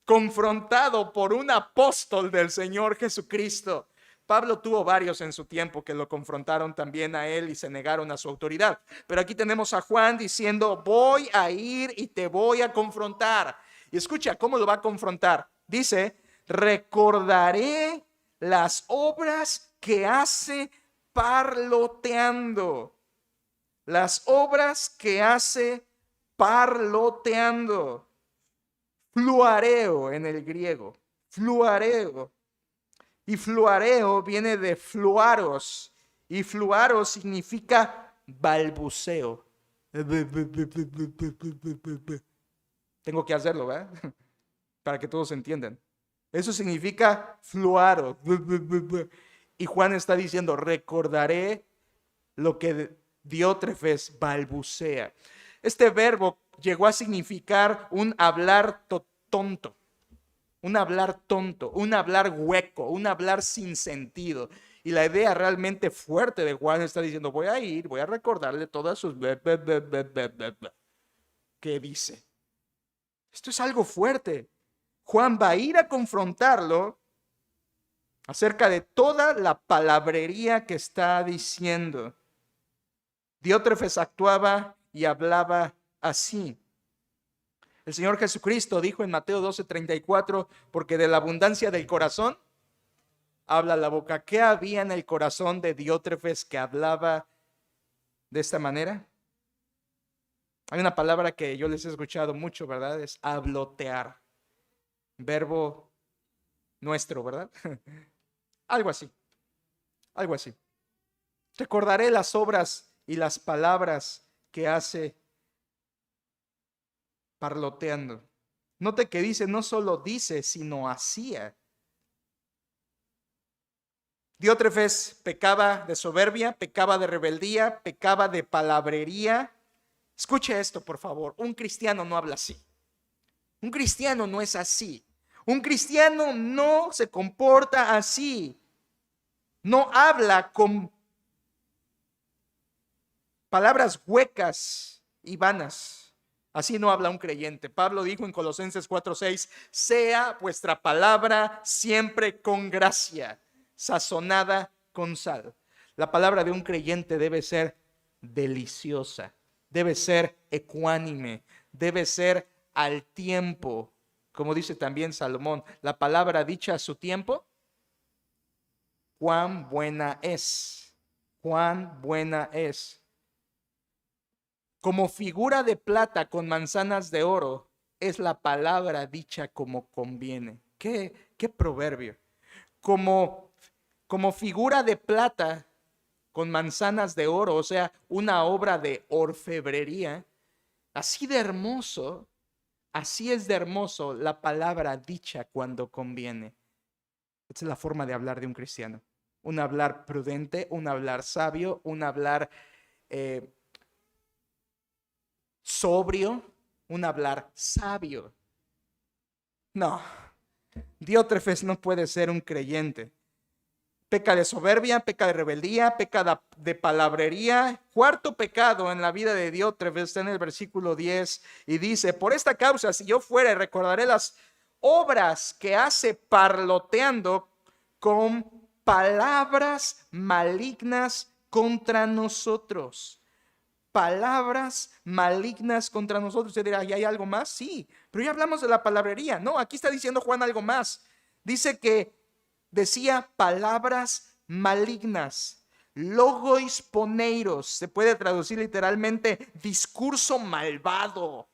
confrontado por un apóstol del Señor Jesucristo. Pablo tuvo varios en su tiempo que lo confrontaron también a él y se negaron a su autoridad. Pero aquí tenemos a Juan diciendo, voy a ir y te voy a confrontar. Y escucha, ¿cómo lo va a confrontar? Dice, recordaré las obras que hace parloteando. Las obras que hace parloteando. Fluareo en el griego. Fluareo. Y fluareo viene de fluaros. Y fluaros significa balbuceo. Tengo que hacerlo, ¿verdad? Para que todos entiendan. Eso significa fluaro. Y Juan está diciendo, recordaré lo que Diótrefes balbucea. Este verbo llegó a significar un hablar tonto. Un hablar tonto, un hablar hueco, un hablar sin sentido. Y la idea realmente fuerte de Juan está diciendo, voy a ir, voy a recordarle todas sus... ¿Qué dice? Esto es algo fuerte. Juan va a ir a confrontarlo acerca de toda la palabrería que está diciendo. Diótrefes actuaba y hablaba así. El Señor Jesucristo dijo en Mateo 12:34, porque de la abundancia del corazón habla la boca. ¿Qué había en el corazón de Diótrefes que hablaba de esta manera? Hay una palabra que yo les he escuchado mucho, ¿verdad? Es hablotear. Verbo nuestro, ¿verdad? Algo así. Algo así. Recordaré las obras y las palabras que hace parloteando. Note que dice, no solo dice, sino hacía. Diótrefes pecaba de soberbia, pecaba de rebeldía, pecaba de palabrería. Escuche esto, por favor. Un cristiano no habla así. Un cristiano no es así. Un cristiano no se comporta así. No habla con palabras huecas y vanas. Así no habla un creyente. Pablo dijo en Colosenses 4:6, sea vuestra palabra siempre con gracia, sazonada con sal. La palabra de un creyente debe ser deliciosa, debe ser ecuánime, debe ser al tiempo. Como dice también Salomón, la palabra dicha a su tiempo, cuán buena es, cuán buena es. Como figura de plata con manzanas de oro es la palabra dicha como conviene. ¿Qué proverbio? Como figura de plata con manzanas de oro, o sea, una obra de orfebrería. Así de hermoso, así es de hermoso la palabra dicha cuando conviene. Esta es la forma de hablar de un cristiano. Un hablar prudente, un hablar sabio, un hablar sobrio, un hablar sabio. No, Diótrefes no puede ser un creyente. Peca de soberbia, peca de rebeldía, peca de palabrería. Cuarto pecado en la vida de Diótrefes está en el versículo 10 y dice: por esta causa, si yo fuere, recordaré las obras que hace parloteando con palabras malignas contra nosotros. Palabras malignas contra nosotros. Usted dirá, ¿y hay algo más? Sí, pero ya hablamos de la palabrería. No, aquí está diciendo Juan algo más. Dice que decía palabras malignas, logos poneiros, se puede traducir literalmente discurso malvado.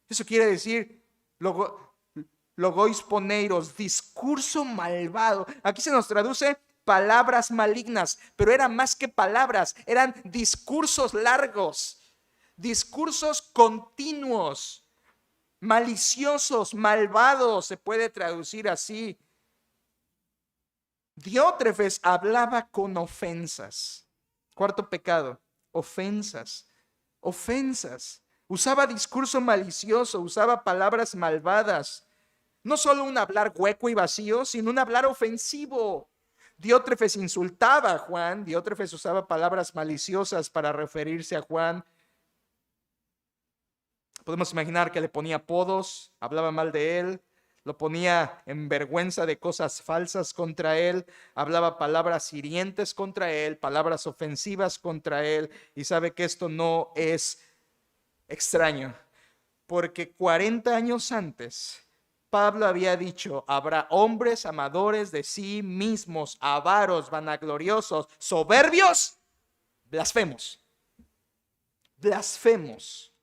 Eso quiere decir logos poneiros, discurso malvado. Aquí se nos traduce palabras malignas, pero eran más que palabras, eran discursos largos, discursos continuos, maliciosos, malvados, se puede traducir así. Diótrefes hablaba con ofensas. Cuarto pecado, ofensas. Ofensas. Usaba discurso malicioso, usaba palabras malvadas. No solo un hablar hueco y vacío, sino un hablar ofensivo. Diótrefes insultaba a Juan, Diótrefes usaba palabras maliciosas para referirse a Juan. Podemos imaginar que le ponía apodos, hablaba mal de él, lo ponía en vergüenza de cosas falsas contra él, hablaba palabras hirientes contra él, palabras ofensivas contra él, y sabe que esto no es extraño, porque 40 años antes Pablo había dicho: habrá hombres amadores de sí mismos, avaros, vanagloriosos, soberbios, blasfemos. Blasfemos.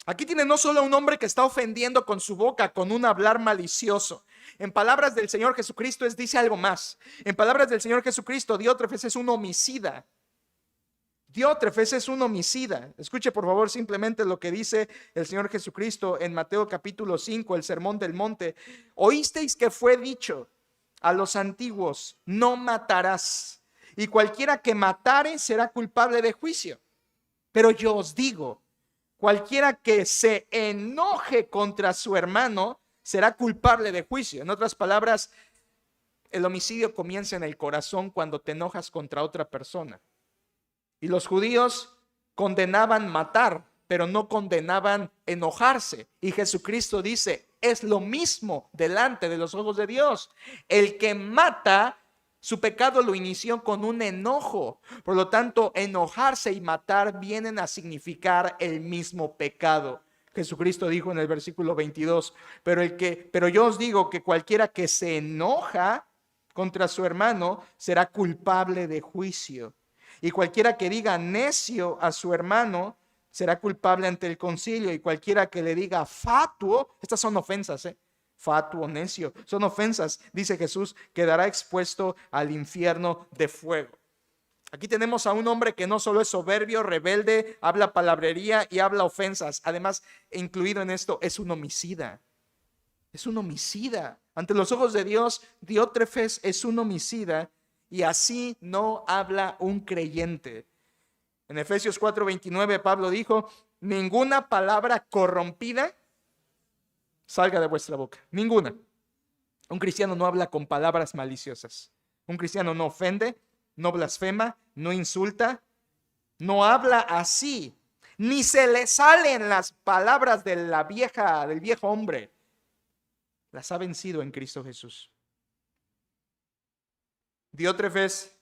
Aquí tiene no solo un hombre que está ofendiendo con su boca, con un hablar malicioso. En palabras del Señor Jesucristo dice algo más. En palabras del Señor Jesucristo, Diótrefes es un homicida. Diótrefes es un homicida. Escuche por favor simplemente lo que dice el Señor Jesucristo en Mateo capítulo 5, el Sermón del Monte. Oísteis que fue dicho a los antiguos: no matarás, y cualquiera que matare será culpable de juicio. Pero yo os digo, cualquiera que se enoje contra su hermano será culpable de juicio. En otras palabras, el homicidio comienza en el corazón cuando te enojas contra otra persona. Y los judíos condenaban matar, pero no condenaban enojarse. Y Jesucristo dice: es lo mismo delante de los ojos de Dios. El que mata, su pecado lo inició con un enojo. Por lo tanto, enojarse y matar vienen a significar el mismo pecado. Jesucristo dijo en el versículo 22, pero yo os digo que cualquiera que se enoja contra su hermano será culpable de juicio. Y cualquiera que diga necio a su hermano será culpable ante el concilio. Y cualquiera que le diga fatuo, estas son ofensas, fatuo, necio, son ofensas, dice Jesús, quedará expuesto al infierno de fuego. Aquí tenemos a un hombre que no solo es soberbio, rebelde, habla palabrería y habla ofensas. Además, incluido en esto, es un homicida. Es un homicida. Ante los ojos de Dios, Diótrefes es un homicida, y así no habla un creyente. En Efesios 4:29 Pablo dijo: ninguna palabra corrompida salga de vuestra boca. Ninguna. Un cristiano no habla con palabras maliciosas. Un cristiano no ofende, no blasfema, no insulta, no habla así. Ni se le salen las palabras del viejo hombre. Las ha vencido en Cristo Jesús. Diótrefes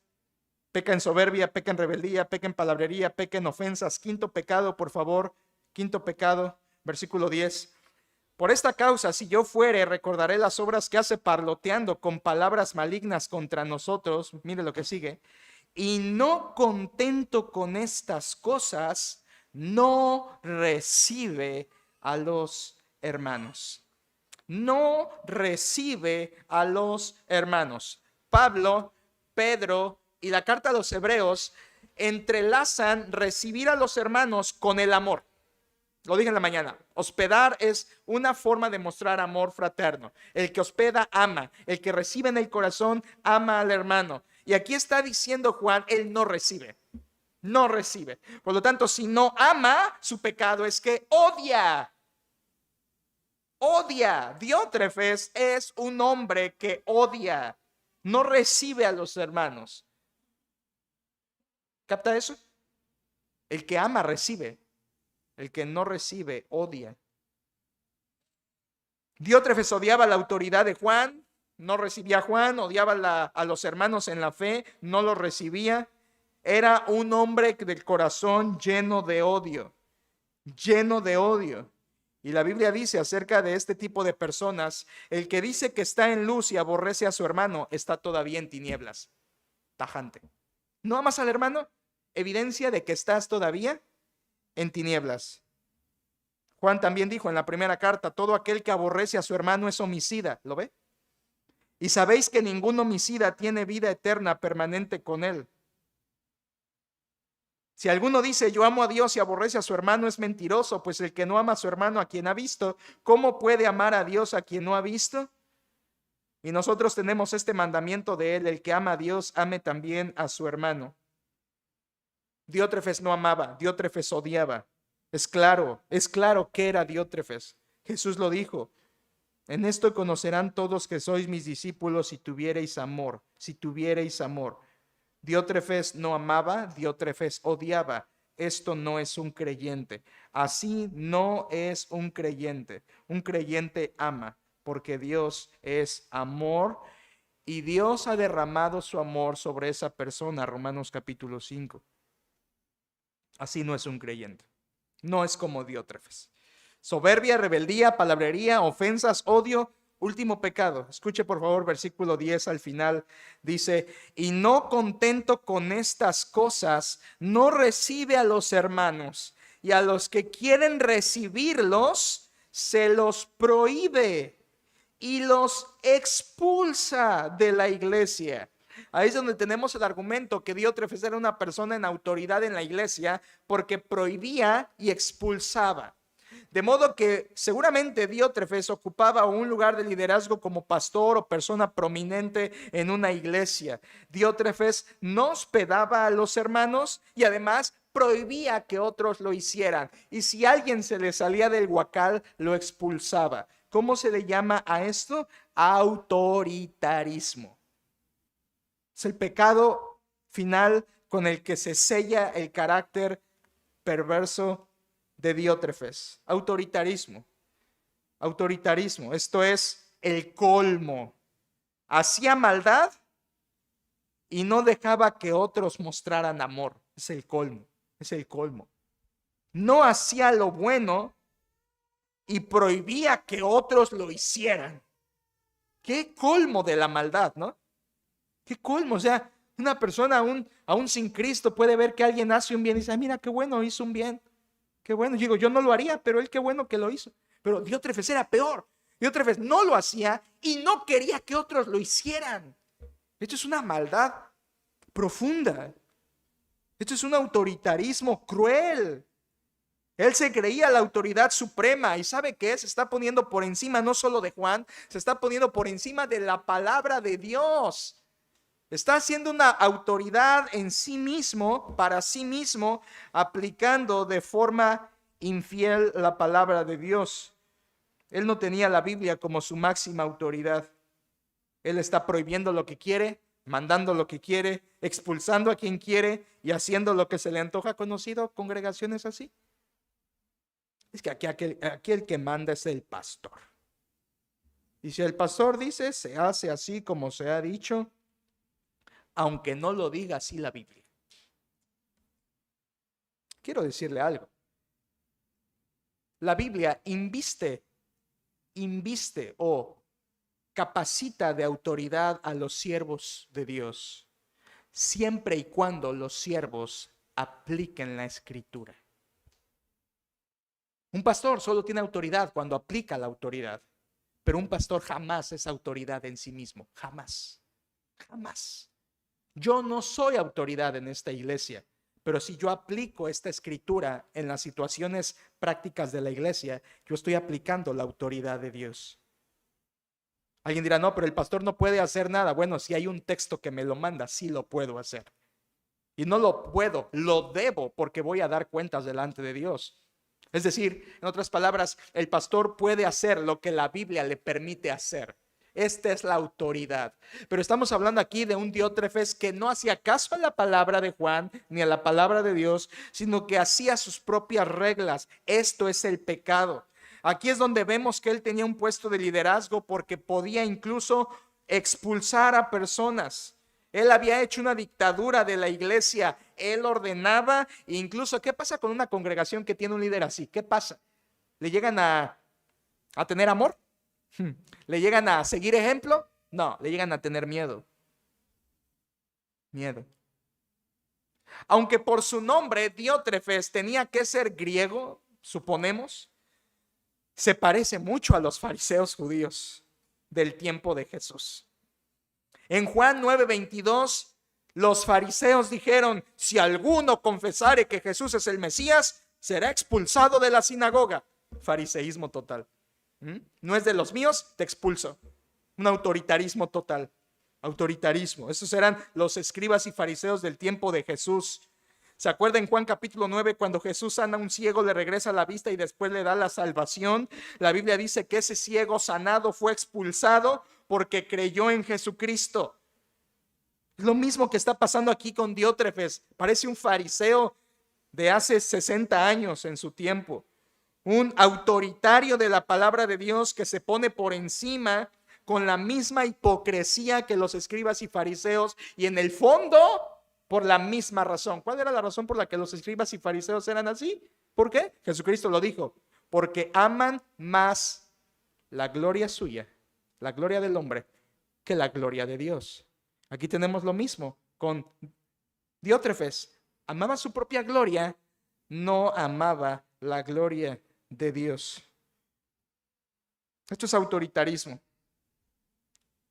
peca en soberbia, peca en rebeldía, peca en palabrería, peca en ofensas. Quinto pecado, por favor. Quinto pecado, versículo 10. Por esta causa, si yo fuere, recordaré las obras que hace parloteando con palabras malignas contra nosotros. Mire lo que sigue. Y no contento con estas cosas, no recibe a los hermanos. No recibe a los hermanos. Pedro y la carta a los Hebreos entrelazan recibir a los hermanos con el amor. Lo dije en la mañana, hospedar es una forma de mostrar amor fraterno. El que hospeda ama, el que recibe en el corazón ama al hermano. Y aquí está diciendo Juan, él no recibe, no recibe. Por lo tanto, si no ama, su pecado es que odia. Odia. Diótrefes es un hombre que odia, no recibe a los hermanos. ¿Capta eso? El que ama recibe. El que no recibe, odia. Diótrefes odiaba la autoridad de Juan, no recibía a Juan, odiaba a los hermanos en la fe, no los recibía. Era un hombre del corazón lleno de odio, lleno de odio. Y la Biblia dice acerca de este tipo de personas, el que dice que está en luz y aborrece a su hermano, está todavía en tinieblas. Tajante. ¿No amas al hermano? Evidencia de que estás todavía en tinieblas. Juan también dijo en la primera carta, todo aquel que aborrece a su hermano es homicida. ¿Lo ve? Y sabéis que ningún homicida tiene vida eterna permanente con él. Si alguno dice yo amo a Dios y aborrece a su hermano, es mentiroso, pues el que no ama a su hermano a quien ha visto, ¿cómo puede amar a Dios a quien no ha visto? Y nosotros tenemos este mandamiento de él, el que ama a Dios, ame también a su hermano. Diótrefes no amaba, Diótrefes odiaba. Es claro que era Diótrefes. Jesús lo dijo, en esto conocerán todos que sois mis discípulos si tuviereis amor, si tuviereis amor. Diótrefes no amaba, Diótrefes odiaba. Esto no es un creyente. Así no es un creyente. Un creyente ama, porque Dios es amor y Dios ha derramado su amor sobre esa persona. Romanos capítulo 5. Así no es un creyente. No es como Diótrefes. Soberbia, rebeldía, palabrería, ofensas, odio, último pecado. Escuche por favor versículo 10 al final. Dice, y no contento con estas cosas, no recibe a los hermanos, y a los que quieren recibirlos, se los prohíbe y los expulsa de la iglesia. Ahí es donde tenemos el argumento que Diótrefes era una persona en autoridad en la iglesia porque prohibía y expulsaba. De modo que seguramente Diótrefes ocupaba un lugar de liderazgo como pastor o persona prominente en una iglesia. Diótrefes no hospedaba a los hermanos y además prohibía que otros lo hicieran. Y si alguien se le salía del huacal, lo expulsaba. ¿Cómo se le llama a esto? Autoritarismo. Es el pecado final con el que se sella el carácter perverso de Diótrefes. Autoritarismo. Autoritarismo. Esto es el colmo. Hacía maldad y no dejaba que otros mostraran amor. Es el colmo. Es el colmo. No hacía lo bueno y prohibía que otros lo hicieran. Qué colmo de la maldad, ¿no? Qué colmo, o sea, una persona aún sin Cristo puede ver que alguien hace un bien y dice, mira qué bueno, hizo un bien, qué bueno. Digo, yo no lo haría, pero él qué bueno que lo hizo. Pero Diótrefes era peor. Diótrefes no lo hacía y no quería que otros lo hicieran. Esto es una maldad profunda. Esto es un autoritarismo cruel. Él se creía la autoridad suprema y ¿sabe qué? Se está poniendo por encima no solo de Juan, se está poniendo por encima de la palabra de Dios. Está haciendo una autoridad en sí mismo, para sí mismo, aplicando de forma infiel la palabra de Dios. Él no tenía la Biblia como su máxima autoridad. Él está prohibiendo lo que quiere, mandando lo que quiere, expulsando a quien quiere y haciendo lo que se le antoja. ¿Ha conocido congregaciones así? Es que aquí el que manda es el pastor. Y si el pastor dice, se hace así como se ha dicho, aunque no lo diga así la Biblia. Quiero decirle algo. La Biblia inviste o capacita de autoridad a los siervos de Dios, siempre y cuando los siervos apliquen la escritura. Un pastor solo tiene autoridad cuando aplica la autoridad, pero un pastor jamás es autoridad en sí mismo, jamás, jamás. Yo no soy autoridad en esta iglesia, pero si yo aplico esta escritura en las situaciones prácticas de la iglesia, yo estoy aplicando la autoridad de Dios. Alguien dirá, no, pero el pastor no puede hacer nada. Bueno, si hay un texto que me lo manda, sí lo puedo hacer. Y no lo puedo, lo debo, porque voy a dar cuentas delante de Dios. Es decir, en otras palabras, el pastor puede hacer lo que la Biblia le permite hacer. Esta es la autoridad. Pero estamos hablando aquí de un Diótrefes que no hacía caso a la palabra de Juan ni a la palabra de Dios, sino que hacía sus propias reglas. Esto es el pecado. Aquí es donde vemos que él tenía un puesto de liderazgo porque podía incluso expulsar a personas. Él había hecho una dictadura de la iglesia. Él ordenaba, e incluso, ¿qué pasa con una congregación que tiene un líder así? ¿Qué pasa? ¿Le llegan a tener amor? ¿Le llegan a seguir ejemplo? No, le llegan a tener miedo. Miedo. Aunque por su nombre, Diótrefes, tenía que ser griego, suponemos, se parece mucho a los fariseos judíos del tiempo de Jesús. En Juan 9:22, los fariseos dijeron, si alguno confesare que Jesús es el Mesías, será expulsado de la sinagoga. Fariseísmo total. No es de los míos, te expulso. Un autoritarismo total. Autoritarismo. Esos eran los escribas y fariseos del tiempo de Jesús. ¿Se acuerdan en Juan capítulo 9 cuando Jesús sana a un ciego, le regresa la vista y después le da la salvación? La Biblia dice que ese ciego sanado fue expulsado porque creyó en Jesucristo. Es lo mismo que está pasando aquí con Diótrefes. Parece un fariseo de hace 60 años en su tiempo. Un autoritario de la palabra de Dios que se pone por encima con la misma hipocresía que los escribas y fariseos, y en el fondo por la misma razón. ¿Cuál era la razón por la que los escribas y fariseos eran así? ¿Por qué? Jesucristo lo dijo, porque aman más la gloria suya, la gloria del hombre, que la gloria de Dios. Aquí tenemos lo mismo con Diótrefes. Amaba su propia gloria, no amaba la gloria de Dios. Esto es autoritarismo.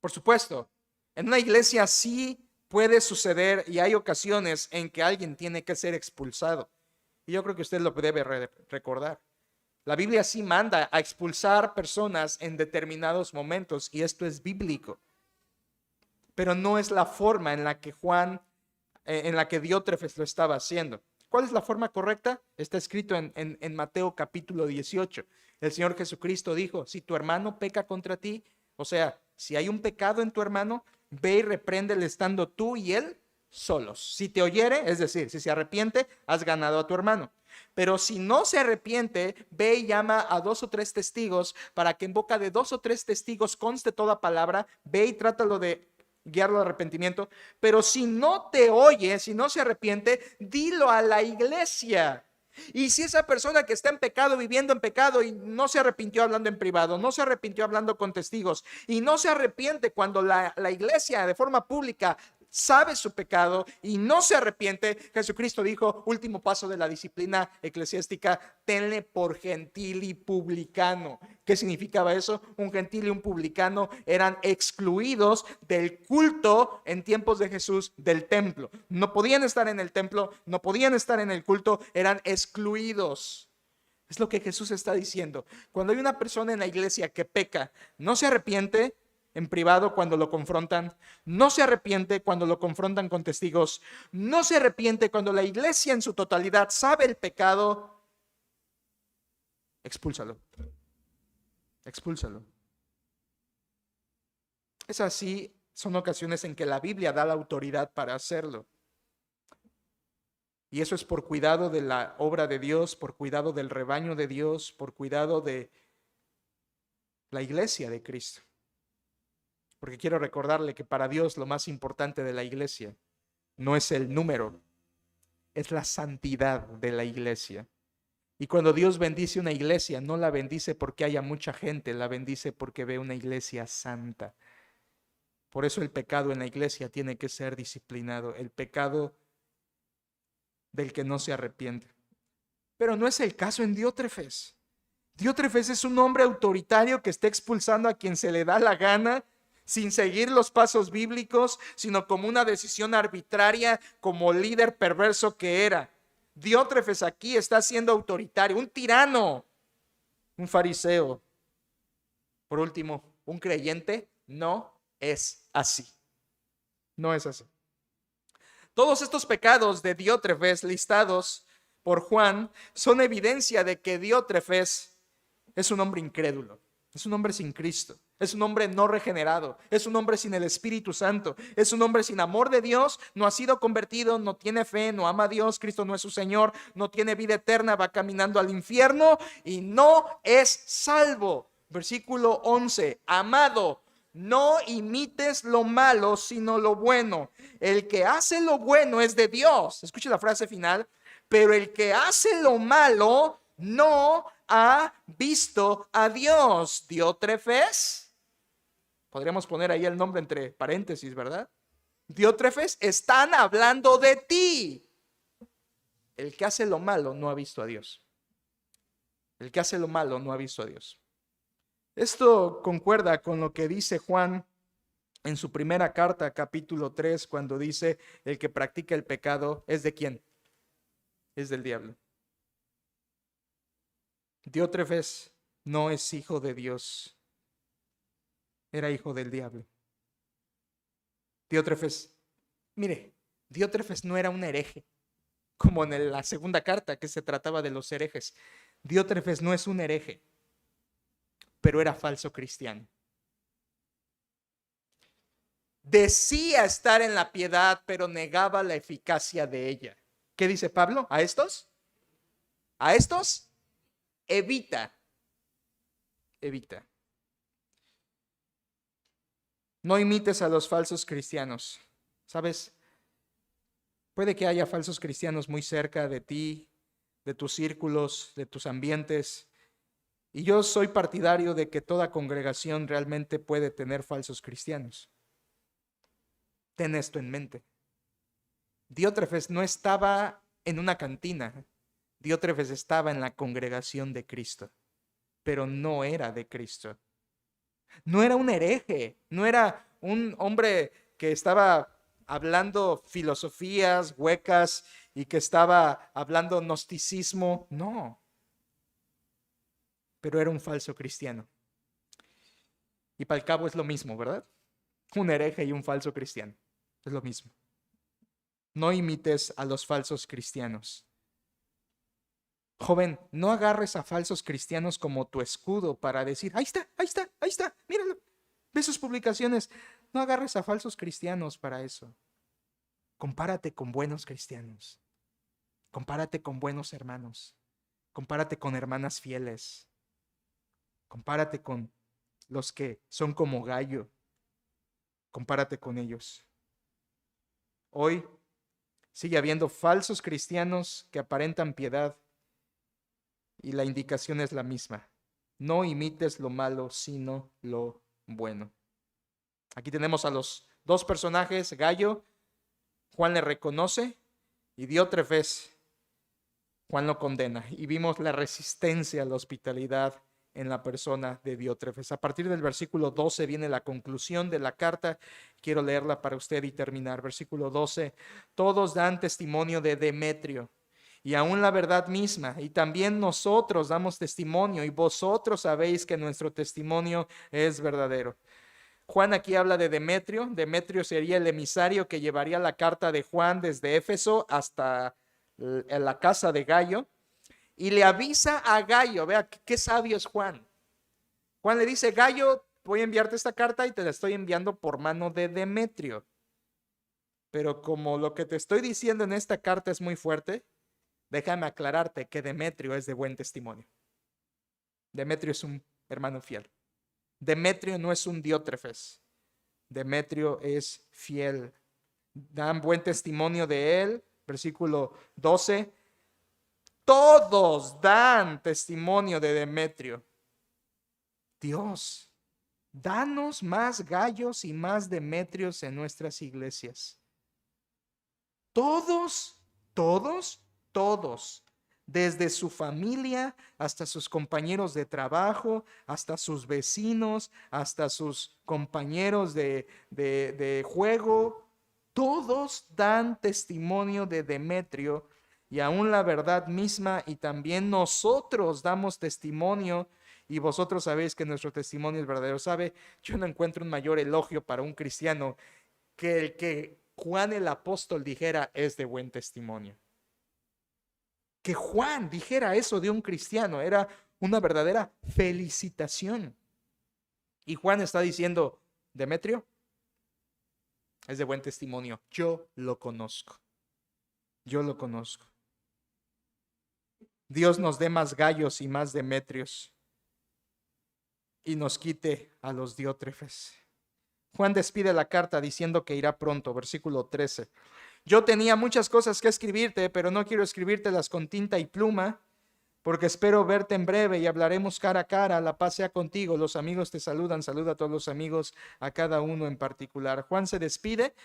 Por supuesto, en una iglesia sí puede suceder y hay ocasiones en que alguien tiene que ser expulsado. Y yo creo que usted lo debe recordar. La Biblia sí manda a expulsar personas en determinados momentos y esto es bíblico. Pero no es la forma en la que en la que Diótrefes lo estaba haciendo. ¿Cuál es la forma correcta? Está escrito en Mateo capítulo 18. El Señor Jesucristo dijo, si tu hermano peca contra ti, o sea, si hay un pecado en tu hermano, ve y repréndele estando tú y él solos. Si te oyere, es decir, si se arrepiente, has ganado a tu hermano. Pero si no se arrepiente, ve y llama a 2 o 3 testigos para que en boca de 2 o 3 testigos conste toda palabra. Ve y trátalo de guiarlo al arrepentimiento. Pero si no te oye, si no se arrepiente, dilo a la iglesia. Y si esa persona que está en pecado, viviendo en pecado y no se arrepintió hablando en privado, no se arrepintió hablando con testigos y no se arrepiente cuando la iglesia de forma pública sabe su pecado y no se arrepiente, Jesucristo dijo, último paso de la disciplina eclesiástica, tenle por gentil y publicano. ¿Qué significaba eso? Un gentil y un publicano eran excluidos del culto en tiempos de Jesús del templo. No podían estar en el templo, no podían estar en el culto, eran excluidos. Es lo que Jesús está diciendo. Cuando hay una persona en la iglesia que peca, no se arrepiente en privado cuando lo confrontan, no se arrepiente cuando lo confrontan con testigos, no se arrepiente cuando la iglesia en su totalidad sabe el pecado, expúlsalo. Expúlsalo. Es así, son ocasiones en que la Biblia da la autoridad para hacerlo. Y eso es por cuidado de la obra de Dios, por cuidado del rebaño de Dios, por cuidado de la iglesia de Cristo. Porque quiero recordarle que para Dios lo más importante de la iglesia no es el número, es la santidad de la iglesia. Y cuando Dios bendice una iglesia, no la bendice porque haya mucha gente, la bendice porque ve una iglesia santa. Por eso el pecado en la iglesia tiene que ser disciplinado, el pecado del que no se arrepiente. Pero no es el caso en Diótrefes. Diótrefes es un hombre autoritario que está expulsando a quien se le da la gana. sin seguir los pasos bíblicos, sino como una decisión arbitraria, como líder perverso que era. Diótrefes aquí está siendo autoritario, un tirano, un fariseo. Por último, un creyente no es así. No es así. Todos estos pecados de Diótrefes listados por Juan son evidencia de que Diótrefes es un hombre incrédulo, es un hombre sin Cristo, es un hombre no regenerado, es un hombre sin el Espíritu Santo, es un hombre sin amor de Dios, no ha sido convertido, no tiene fe, no ama a Dios, Cristo no es su Señor, no tiene vida eterna, va caminando al infierno y no es salvo. Versículo 11, amado, no imites lo malo, sino lo bueno. El que hace lo bueno es de Dios. Escuche la frase final. Pero el que hace lo malo no ha visto a Dios. Diótrefes. Podríamos poner ahí el nombre entre paréntesis, ¿verdad? Diótrefes, están hablando de ti. El que hace lo malo no ha visto a Dios. El que hace lo malo no ha visto a Dios. Esto concuerda con lo que dice Juan en su primera carta, capítulo 3, cuando dice: el que practica el pecado es de ¿quién? Es del diablo. Diótrefes no es hijo de Dios, era hijo del diablo. Diótrefes, mire, Diótrefes no era un hereje, como en la segunda carta que se trataba de los herejes. Diótrefes no es un hereje, pero era falso cristiano. Decía estar en la piedad, pero negaba la eficacia de ella. ¿Qué dice Pablo? ¿A estos? ¿A estos? Evita. No imites a los falsos cristianos. ¿Sabes? Puede que haya falsos cristianos muy cerca de ti, de tus círculos, de tus ambientes. Y yo soy partidario de que toda congregación realmente puede tener falsos cristianos. Ten esto en mente. Diótrefes no estaba en una cantina. Diótrefes estaba en la congregación de Cristo, pero no era de Cristo. No era un hereje, no era un hombre que estaba hablando filosofías huecas y que estaba hablando gnosticismo, no. Pero era un falso cristiano. Y para el cabo es lo mismo, ¿verdad? Un hereje y un falso cristiano, es lo mismo. No imites a los falsos cristianos. Joven, no agarres a falsos cristianos como tu escudo para decir: ahí está, míralo, ve sus publicaciones. No agarres a falsos cristianos para eso. Compárate con buenos cristianos. Compárate con buenos hermanos. Compárate con hermanas fieles. Compárate con los que son como Gallo. Compárate con ellos. Hoy sigue habiendo falsos cristianos que aparentan piedad, y la indicación es la misma: no imites lo malo, sino lo bueno. Aquí tenemos a los dos personajes. Gallo, Juan le reconoce, y Diótrefes, Juan lo condena. Y vimos la resistencia a la hospitalidad en la persona de Diótrefes. A partir del versículo 12 viene la conclusión de la carta. Quiero leerla para usted y terminar. Versículo 12. Todos dan testimonio de Demetrio, y aún la verdad misma, y también nosotros damos testimonio, y vosotros sabéis que nuestro testimonio es verdadero. Juan aquí habla de Demetrio. Demetrio sería el emisario que llevaría la carta de Juan desde Éfeso hasta la casa de Gallo, y le avisa a Gallo. Vea qué sabio es Juan. Juan le dice: Gallo, voy a enviarte esta carta y te la estoy enviando por mano de Demetrio, pero como lo que te estoy diciendo en esta carta es muy fuerte, déjame aclararte que Demetrio es de buen testimonio. Demetrio es un hermano fiel. Demetrio no es un Diótrefes. Demetrio es fiel. Dan buen testimonio de él. Versículo 12. Todos dan testimonio de Demetrio. Dios, danos más Gallos y más Demetrios en nuestras iglesias. Todos desde su familia hasta sus compañeros de trabajo, hasta sus vecinos, hasta sus compañeros de juego. Todos dan testimonio de Demetrio y aún la verdad misma, y también nosotros damos testimonio, y vosotros sabéis que nuestro testimonio es verdadero. ¿Sabe? Yo no encuentro un mayor elogio para un cristiano que el que Juan el apóstol dijera es de buen testimonio. Que Juan dijera eso de un cristiano era una verdadera felicitación. Y Juan está diciendo, Demetrio es de buen testimonio. Yo lo conozco. Yo lo conozco. Dios nos dé más Gayos y más Demetrios y nos quite a los Diótrefes. Juan despide la carta diciendo que irá pronto, versículo 13. Yo tenía muchas cosas que escribirte, pero no quiero escribírtelas con tinta y pluma, porque espero verte en breve y hablaremos cara a cara. La paz sea contigo. Los amigos te saludan. Saluda a todos los amigos, a cada uno en particular. Juan se despide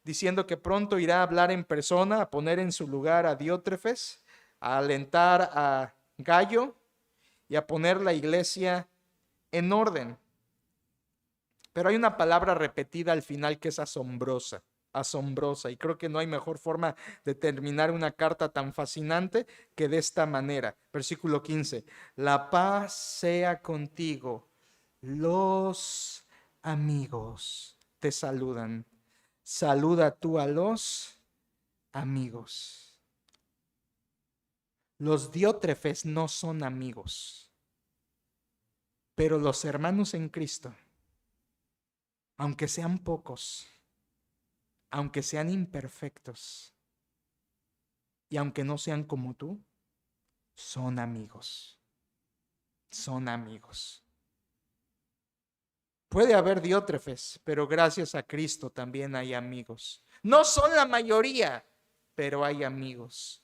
diciendo que pronto irá a hablar en persona, a poner en su lugar a Diótrefes, a alentar a Gayo y a poner la iglesia en orden. Pero hay una palabra repetida al final que es asombrosa, asombrosa, y creo que no hay mejor forma de terminar una carta tan fascinante que de esta manera. Versículo 15, la paz sea contigo, los amigos te saludan. Saluda tú a los amigos. Los Diótrefes no son amigos, pero los hermanos en Cristo, aunque sean pocos, aunque sean imperfectos y aunque no sean como tú, son amigos. Son amigos. Puede haber Diótrefes, pero gracias a Cristo también hay amigos. No son la mayoría, pero hay amigos.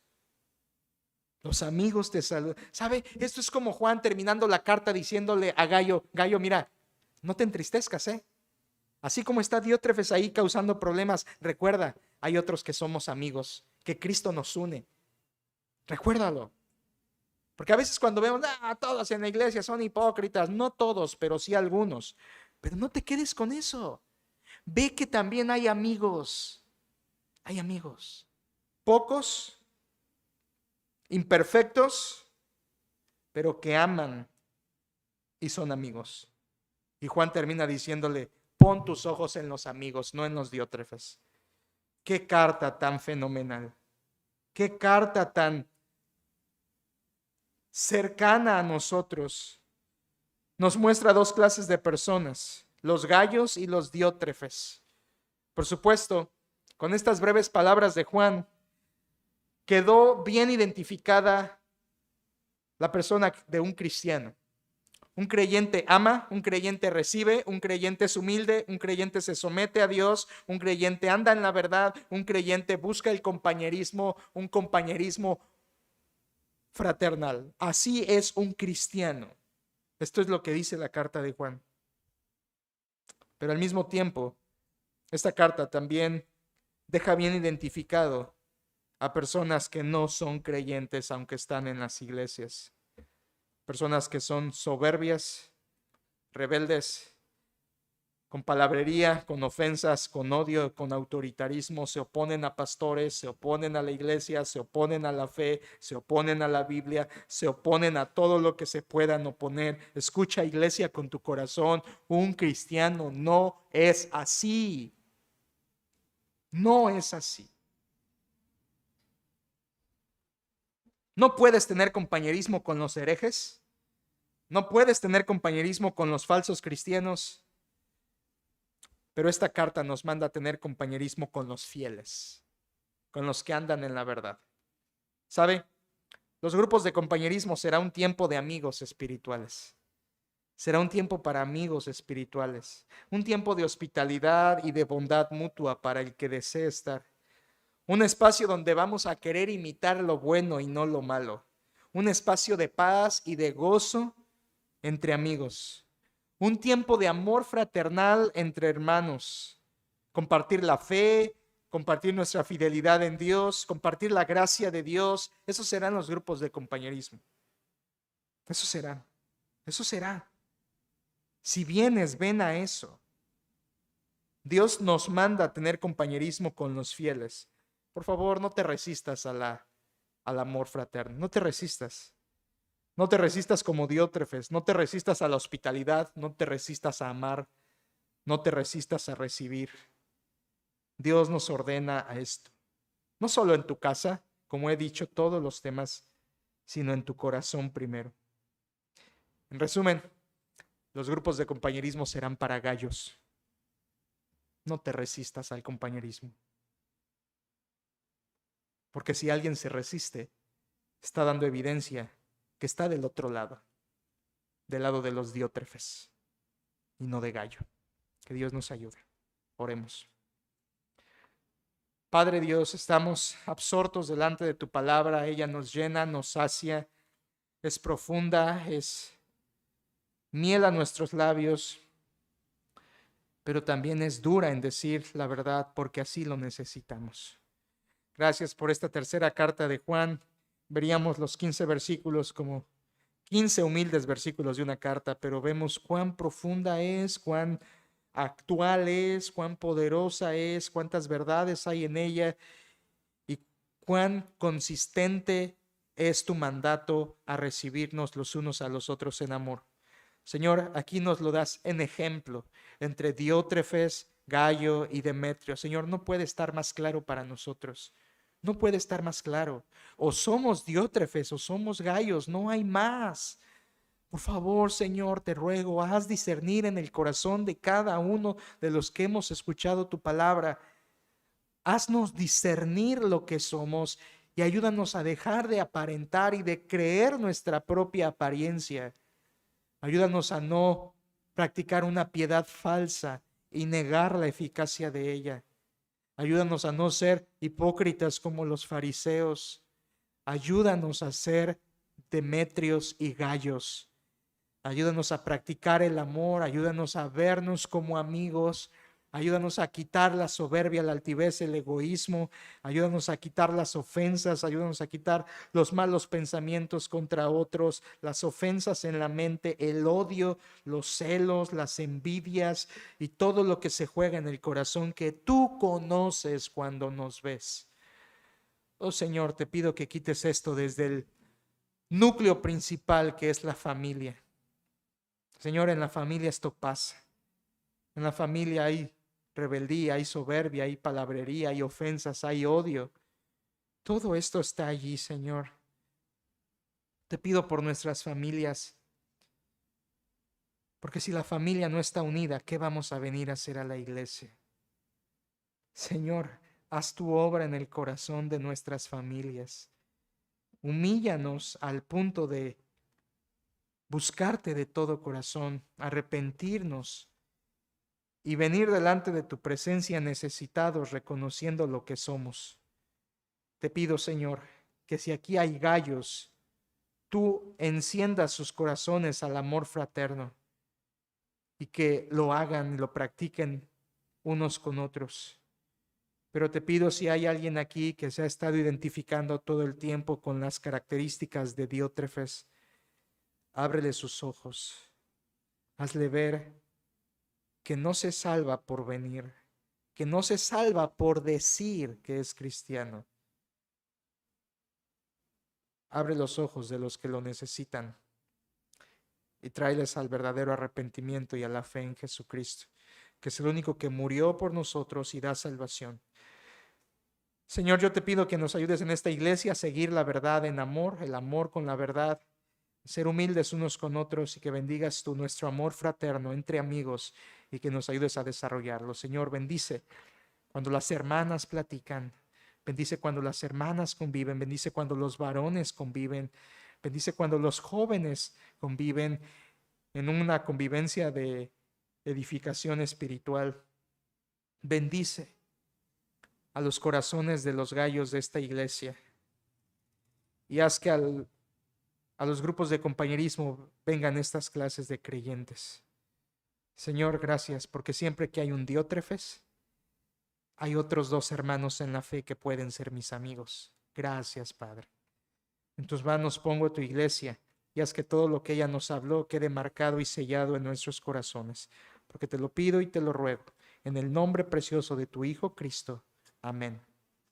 Los amigos te saludan. ¿Sabe? Esto es como Juan terminando la carta diciéndole a Gayo, Gayo, mira, no te entristezcas, ¿eh? Así como está Diótrefes ahí causando problemas, recuerda, hay otros que somos amigos, que Cristo nos une. Recuérdalo. Porque a veces cuando vemos, todos en la iglesia son hipócritas, no todos, pero sí algunos. Pero no te quedes con eso. Ve que también hay amigos. Hay amigos. Pocos, imperfectos, pero que aman y son amigos. Y Juan termina diciéndole, pon tus ojos en los amigos, no en los Diótrefes. Qué carta tan fenomenal. Qué carta tan cercana a nosotros. Nos muestra dos clases de personas, los Gayos y los Diótrefes. Por supuesto, con estas breves palabras de Juan, quedó bien identificada la persona de un cristiano. Un creyente ama, un creyente recibe, un creyente es humilde, un creyente se somete a Dios, un creyente anda en la verdad, un creyente busca el compañerismo, un compañerismo fraternal. Así es un cristiano. Esto es lo que dice la carta de Juan. Pero al mismo tiempo, esta carta también deja bien identificado a personas que no son creyentes aunque están en las iglesias. Personas que son soberbias, rebeldes, con palabrería, con ofensas, con odio, con autoritarismo, se oponen a pastores, se oponen a la iglesia, se oponen a la fe, se oponen a la Biblia, se oponen a todo lo que se puedan oponer. Escucha, iglesia, con tu corazón, un cristiano no es así. No es así. No puedes tener compañerismo con los herejes. No puedes tener compañerismo con los falsos cristianos. Pero esta carta nos manda a tener compañerismo con los fieles, con los que andan en la verdad. ¿Sabe? Los grupos de compañerismo será un tiempo de amigos espirituales. Será un tiempo para amigos espirituales. Un tiempo de hospitalidad y de bondad mutua para el que desee estar. Un espacio donde vamos a querer imitar lo bueno y no lo malo. Un espacio de paz y de gozo entre amigos. Un tiempo de amor fraternal entre hermanos. Compartir la fe, compartir nuestra fidelidad en Dios, compartir la gracia de Dios. Esos serán los grupos de compañerismo. Eso será. Eso será. Si vienes, ven a eso. Dios nos manda a tener compañerismo con los fieles. Por favor, no te resistas al amor fraterno. No te resistas. No te resistas como Diótrefes. No te resistas a la hospitalidad. No te resistas a amar. No te resistas a recibir. Dios nos ordena a esto. No solo en tu casa, como he dicho, todos los temas, sino en tu corazón primero. En resumen, los grupos de compañerismo serán para gallos. No te resistas al compañerismo. Porque si alguien se resiste, está dando evidencia que está del otro lado, del lado de los Diótrefes y no de gallo. Que Dios nos ayude. Oremos. Padre Dios, estamos absortos delante de tu palabra. Ella nos llena, nos sacia, es profunda, es miel a nuestros labios, pero también es dura en decir la verdad porque así lo necesitamos. Gracias por esta tercera carta de Juan. Veríamos los 15 versículos como 15 humildes versículos de una carta, pero vemos cuán profunda es, cuán actual es, cuán poderosa es, cuántas verdades hay en ella y cuán consistente es tu mandato a recibirnos los unos a los otros en amor. Señor, aquí nos lo das en ejemplo entre Diótrefes, Gayo y Demetrio. Señor, no puede estar más claro para nosotros. No puede estar más claro. O somos Diótrefes o somos Gayos, no hay más. Por favor, Señor, te ruego, haz discernir en el corazón de cada uno de los que hemos escuchado tu palabra. Haznos discernir lo que somos y ayúdanos a dejar de aparentar y de creer nuestra propia apariencia. Ayúdanos a no practicar una piedad falsa y negar la eficacia de ella. Ayúdanos a no ser hipócritas como los fariseos. Ayúdanos a ser Demetrios y Gayos. Ayúdanos a practicar el amor. Ayúdanos a vernos como amigos. Ayúdanos a quitar la soberbia, la altivez, el egoísmo. Ayúdanos a quitar las ofensas. Ayúdanos a quitar los malos pensamientos contra otros, las ofensas en la mente, el odio, los celos, las envidias y todo lo que se juega en el corazón que tú conoces cuando nos ves. Oh Señor, te pido que quites esto desde el núcleo principal que es la familia. Señor, en la familia esto pasa. En la familia hay rebeldía, hay soberbia, hay palabrería, hay ofensas, hay odio. Todo esto está allí, Señor. Te pido por nuestras familias, porque si la familia no está unida, ¿qué vamos a venir a hacer a la iglesia? Señor, haz tu obra en el corazón de nuestras familias. Humíllanos al punto de buscarte de todo corazón, arrepentirnos y venir delante de tu presencia necesitados, reconociendo lo que somos. Te pido, Señor, que si aquí hay gallos, tú enciendas sus corazones al amor fraterno y que lo hagan y lo practiquen unos con otros. Pero te pido, si hay alguien aquí que se ha estado identificando todo el tiempo con las características de Diótrefes, ábrele sus ojos, hazle ver que no se salva por venir, que no se salva por decir que es cristiano. Abre los ojos de los que lo necesitan y tráeles al verdadero arrepentimiento y a la fe en Jesucristo, que es el único que murió por nosotros y da salvación. Señor, yo te pido que nos ayudes en esta iglesia a seguir la verdad en amor, el amor con la verdad, ser humildes unos con otros y que bendigas tú nuestro amor fraterno entre amigos y que nos ayudes a desarrollarlo. Señor, bendice cuando las hermanas platican, bendice cuando las hermanas conviven, bendice cuando los varones conviven, bendice cuando los jóvenes conviven en una convivencia de edificación espiritual. Bendice a los corazones de los gallos de esta iglesia y haz que a los grupos de compañerismo vengan estas clases de creyentes. Señor, gracias, porque siempre que hay un Diótrefes, hay otros 2 hermanos en la fe que pueden ser mis amigos. Gracias, Padre. En tus manos pongo tu iglesia y haz que todo lo que ella nos habló quede marcado y sellado en nuestros corazones, porque te lo pido y te lo ruego, en el nombre precioso de tu Hijo Cristo. Amén.